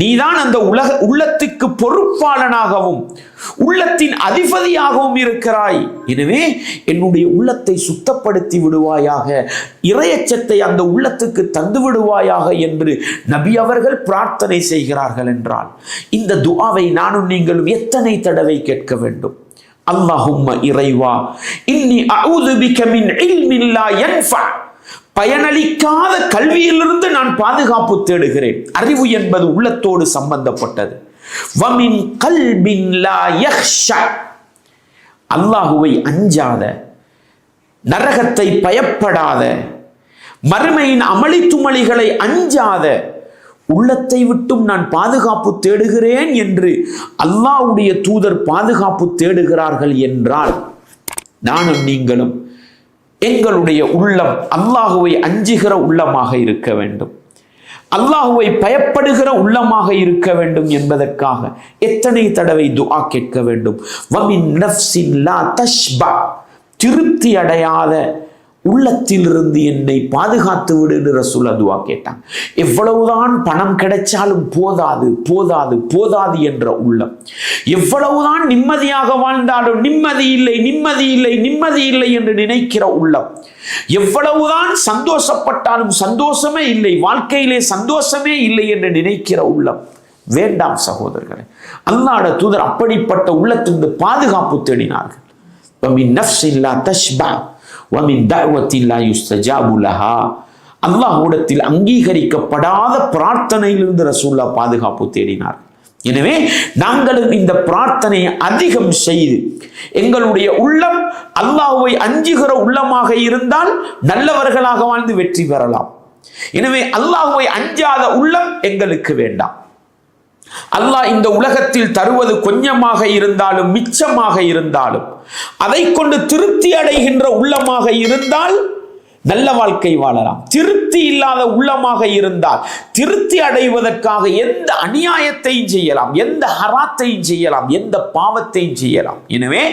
நீதான் அந்த உள்ளத்துக்கு பொறுப்பாளனாகவும் உள்ளத்தின் அதிபதியாகவும் இருக்கிறாய். எனவே என்னுடைய உள்ளத்தை சுத்தப்படுத்தி விடுவாயாக, இறையச்சத்தை அந்த உள்ளத்துக்கு தந்து விடுவாயாக என்று நபி அவர்கள் பிரார்த்தனை செய்கிறார்கள் என்றால் இந்த துஆவை நானும் நீங்களும் எத்தனை தடவை கேட்க வேண்டும்? அல்லாஹும்ம, இறைவா, இன்னி அஊது பிக மின் இல்மின் லா யன்ஃபா, பயனளிக்காத கல்வியிலிருந்து நான் பாதுகாப்பு தேடுகிறேன். அறிவு என்பது உள்ளத்தோடு சம்பந்தப்பட்டது. வமின் கல்பின் லா யக்ஷா, அல்லாஹுவை அஞ்சாத, நரகத்தை பயப்படாத, மறுமையின் அமளி துமளிகளை அஞ்சாத உள்ளத்தை விட்டும் நான் பாதுகாப்பு தேடுகிறேன் என்று அல்லாஹ்வுடைய தூதர் பாதுகாப்பு தேடுகிறார்கள் என்றால் நானும் நீங்களும் எங்களுடைய உள்ளம் அல்லாஹுவை அஞ்சுகிற உள்ளமாக இருக்க வேண்டும், அல்லாஹுவை பயப்படுகிற உள்ளமாக இருக்க வேண்டும் என்பதற்காக எத்தனை தடவை துஆ கேட்க வேண்டும். வமின் நஃப்ஸின் லா தஷ்பா, திருப்தி அடையாத உள்ளத்திலிருந்து என்னை பாதுகாத்து விடு என்று ரசூல் துஆ கேட்டாங்க. எவ்வளவுதான் பணம் கிடைச்சாலும் போதாது போதாது போதாது என்ற உள்ளம், எவ்வளவுதான் நிம்மதியாக வாழ்ந்தாலும் நிம்மதி இல்லை நிம்மதி இல்லை நிம்மதி இல்லை என்று நினைக்கிற உள்ளம், எவ்வளவுதான் சந்தோஷப்பட்டாலும் சந்தோஷமே இல்லை, வாழ்க்கையிலே சந்தோஷமே இல்லை என்று நினைக்கிற உள்ளம் வேண்டாம் சகோதரர்களே. அல்லாஹ்வுடைய தூதர் அப்படிப்பட்ட உள்ளத்திலிருந்து பாதுகாப்பு தேடினார்கள். வமின் நஃப்ஸின் லா தஷ்பா வமின் தஅவத்தின் லா யுஸ்தஜாபு லஹா, அல்லாஹ்விடத்தில் அங்கீகரிக்கப்படாத பிரார்த்தனையிலிருந்து ரசூலுல்லாஹ் பாதுகாப்பு தேடினார். எனவே நாங்களும் இந்த பிரார்த்தனையை அதிகம் செய்து எங்களுடைய உள்ளம் அல்லாஹ்வை அஞ்சுகிற உள்ளமாக இருந்தால் நல்லவர்களாக வாழ்ந்து வெற்றி பெறலாம். எனவே அல்லாஹ்வை அஞ்சாத உள்ளம் எங்களுக்கு வேண்டாம். அல்லாஹ் இந்த உலகத்தில் தருவது கொஞ்சமாக இருந்தாலும் மிச்சமாக இருந்தாலும் அதை கொண்டு திருப்தி அடைகின்ற உள்ளமாக இருந்தால் நல்ல வாழ்க்கை வாழலாம். திருப்தி இல்லாத உள்ளமாக இருந்தால் திருப்தி அடைவதற்காக எந்த அநியாயத்தையும் செய்யலாம், எந்த ஹராத்தையும் செய்யலாம், எந்த பாவத்தையும் செய்யலாம். எனவே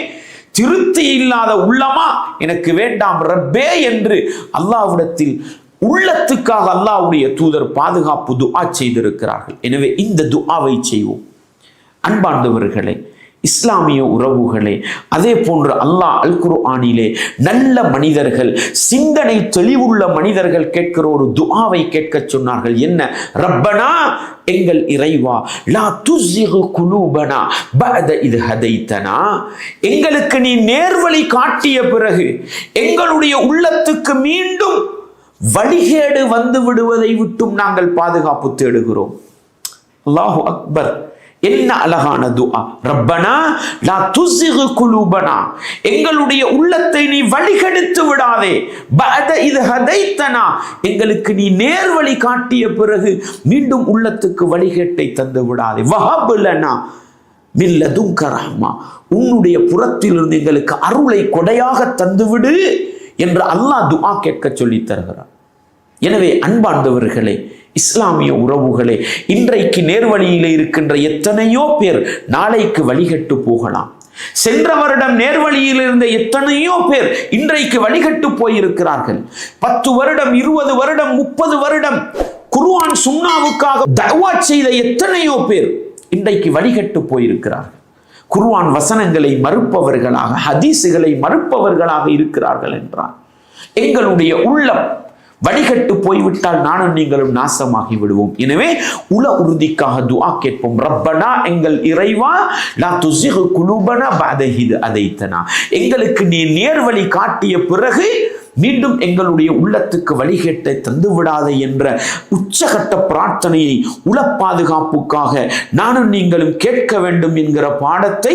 திருப்தி இல்லாத உள்ளமா எனக்கு வேண்டாம் ரப்பே என்று அல்லாஹ்விடத்தில் உள்ளத்துக்காக அல்லாஹ்வுடைய தூதர் பாதுகாப்பு துஆ செய்திருக்கிறார்கள். எனவே இந்த துஆவை செய்வோம். அன்பார்ந்தவர்களே, இஸ்லாமிய உறவுகளே, அதே போன்று அல்லாஹ் அல் குர்ஆனிலே நல்ல மனிதர்கள், சிந்தனை தெளிவுள்ள மனிதர்கள் கேட்கிற ஒரு துஆவை கேட்க சொன்னார்கள். என்ன? ரப்பனா, எங்கள் இறைவா, லா துஸிகு குலூபனா பஅத இத் ஹதைதனா, எங்களுக்கு நீ நேர்வழி காட்டிய பிறகு எங்களுடைய உள்ளத்துக்கு மீண்டும் வழிகேடு வந்து விடுவதை விட்டும் நாங்கள் பாதுகாப்பு தேடுகிறோம். அல்லாஹு அக்பர்! என்ன அழகான துஆ! ரப்பனா லா துஸிகு குலூபனா, எங்களுடைய உள்ளத்தை நீ வழிகெடுத்து விடாதே. பஅத இத் ஹதைதனா, எங்களுக்கு நீ நேர்வழி காட்டிய பிறகு மீண்டும் உள்ளத்துக்கு வழிகேட்டை தந்து விடாதே. வஹப் லனா மின் லதுன்க ரஹ்மா, உன்னுடைய புறத்திலிருந்து எங்களுக்கு அருளை கொடையாக தந்துவிடு என்று அல்லாஹ் துஆ கேட்க சொல்லி தருகிறார். எனவே அன்பார்ந்தவர்களே, இஸ்லாமிய உறவுகளே, இன்றைக்கு நேர்வழியிலே இருக்கின்ற எத்தனையோ பேர் நாளைக்கு வழிகட்டு போகலாம். சென்ற வருடம் நேர்வழியில் இருந்த எத்தனையோ பேர் இன்றைக்கு வழிகட்டு போயிருக்கிறார்கள். 10 வருடம், 20 வருடம், 30 வருடம் குர்ஆன் சுன்னாவுக்காக தஅவா செய்த எத்தனையோ பேர் இன்றைக்கு வழிகட்டு போயிருக்கிறார்கள். குர்ஆன் வசனங்களை மறுப்பவர்களாக, ஹதீசுகளை மறுப்பவர்களாக இருக்கிறார்கள் என்றால் எங்களுடைய உள்ளம் வழிகட்டு போய்விட்டால் நானும் நீங்களும் நாசமாகி விடுவோம். எனவே உல உறுதிக்காக துஆ கேட்போம். ரப்பனா, எங்கள் இறைவா, லா துஸிகு குலூபனா பஅத இத் ஹதைதனா, எங்களுக்கு நீ நேர்வழி காட்டிய பிறகு மீண்டும் எங்களுடைய உள்ளத்துக்கு வழிகேட்டை தந்து விடாதே என்ற உச்சகட்ட பிரார்த்தனையை உல பாதுகாப்புக்காக நானும் நீங்களும் கேட்க வேண்டும் என்கிற பாடத்தை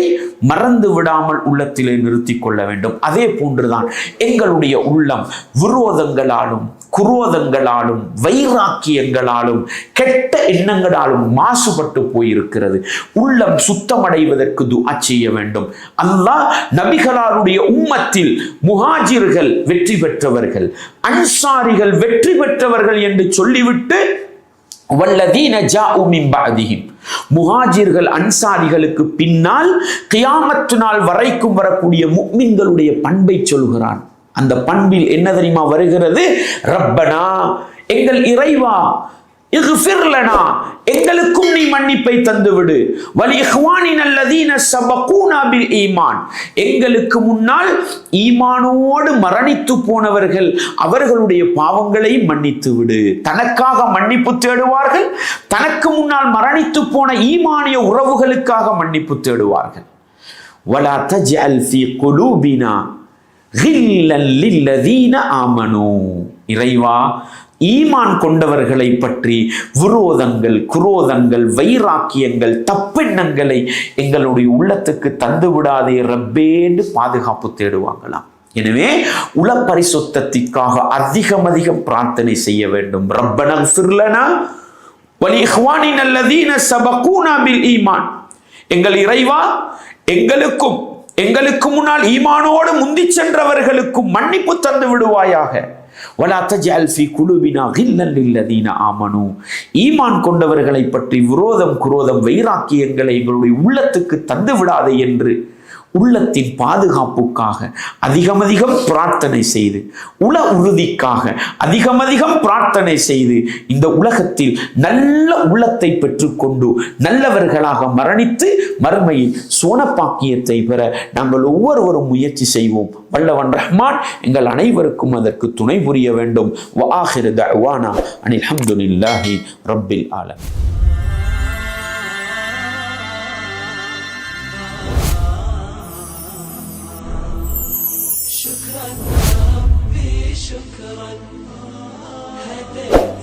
மறந்து விடாமல் உள்ளத்திலே நிறுத்தி கொள்ள வேண்டும். அதே போன்றுதான் எங்களுடைய உள்ளம் விரோதங்களாலும், குரோதங்களாலும், வைராக்கியங்களாலும், கெட்ட எண்ணங்களாலும் மாசுபட்டு போயிருக்கிறது. உள்ளம் சுத்தமடைவதற்கு துஆ செய்ய வேண்டும். அல்லாஹ் நபிகளாருடைய உம்மத்தில் முஹாஜிர்கள் வெற்றி பெற்றவர்கள், அன்சாரிகள் வெற்றி பெற்றவர்கள் என்று சொல்லிவிட்டு வல்லதீன ஜாஉ மின் பஅதிஹிம், முஹாஜிர்கள் அன்சாரிகளுக்கு பின்னால் கியாமத்து நாள் வரைக்கும் வரக்கூடிய முஃமின்களுடைய பண்பை சொல்கிறான். அந்த பண்பில் என்ன தெரியுமா வருகிறது? ரப்பனா, எங்கள் இறைவா, இக்ஃபிர் லனா, எங்களுக்கும் நீ மன்னிப்பை தந்துவிடு. வலி இஹ்வானின அல்லதீன சபகூனா பில் ஈமான், எங்களுக்கு முன்னால் ஈமானோடு மரணித்து போனவர்கள், அவர்களுடைய பாவங்களை மன்னித்து விடு. தனக்காக மன்னிப்பு தேடுவார்கள், தனக்கு முன்னால் மரணித்து போன ஈமானிய உறவுகளுக்காக மன்னிப்பு தேடுவார்கள். வலா தஜ்அல் ஃபீ குலூபினா கில்லன் லில்லதீன ஆமனூ, இறைவா, ஈமான் கொண்டவர்களை பற்றி விரோதங்கள், குரோதங்கள், வைராக்கியங்கள், தப்பெண்ணங்களை எங்களுடைய உள்ளத்துக்கு தந்து விடாதே ரப்பே என்று பாதுகாப்பு தேடுவாங்களாம். எனவே உல பரிசுத்தத்திற்காக அதிகம் பிரார்த்தனை செய்ய வேண்டும். ரப்பனா இக்ஃபிர் லனா வலி இஹ்வானின அல்லதீன சபகூனா பில் ஈமான், எங்கள் இறைவா, எங்களுக்கு முன்னால் ஈமானோடு முந்தி சென்றவர்களுக்கும் மன்னிப்பு தந்து விடுவாயாக. வலா தஜ்அல் ஃபீ குலூபினா கில்லன் லில்லதீன ஆமனூ, ஈமான் கொண்டவர்களை பற்றி விரோதம், குரோதம், வைராக்கியங்களை எங்களுடைய உள்ளத்துக்கு தந்து விடாதே என்று உள்ளத்தின் பாதுகாப்புக்காக அதிகம் பிரார்த்தனை செய்து, உல உறுதிக்காக அதிகம் பிரார்த்தனை செய்து, இந்த உலகத்தில் நல்ல உள்ளத்தை பெற்றுக்கொண்டு நல்லவர்களாக மரணித்து மறுமையில் சோனப்பாக்கியத்தை பெற நாங்கள் ஒவ்வொருவரும் முயற்சி செய்வோம். வல்லவன் ரஹ்மான் எங்கள் அனைவருக்கும் அதற்கு துணை புரிய வேண்டும். வ ஆகிரு தஅவானா அனில் ஹம்துலில்லாஹி ரப்பில் ஆலமீன். شكرا ربي شكرا هديت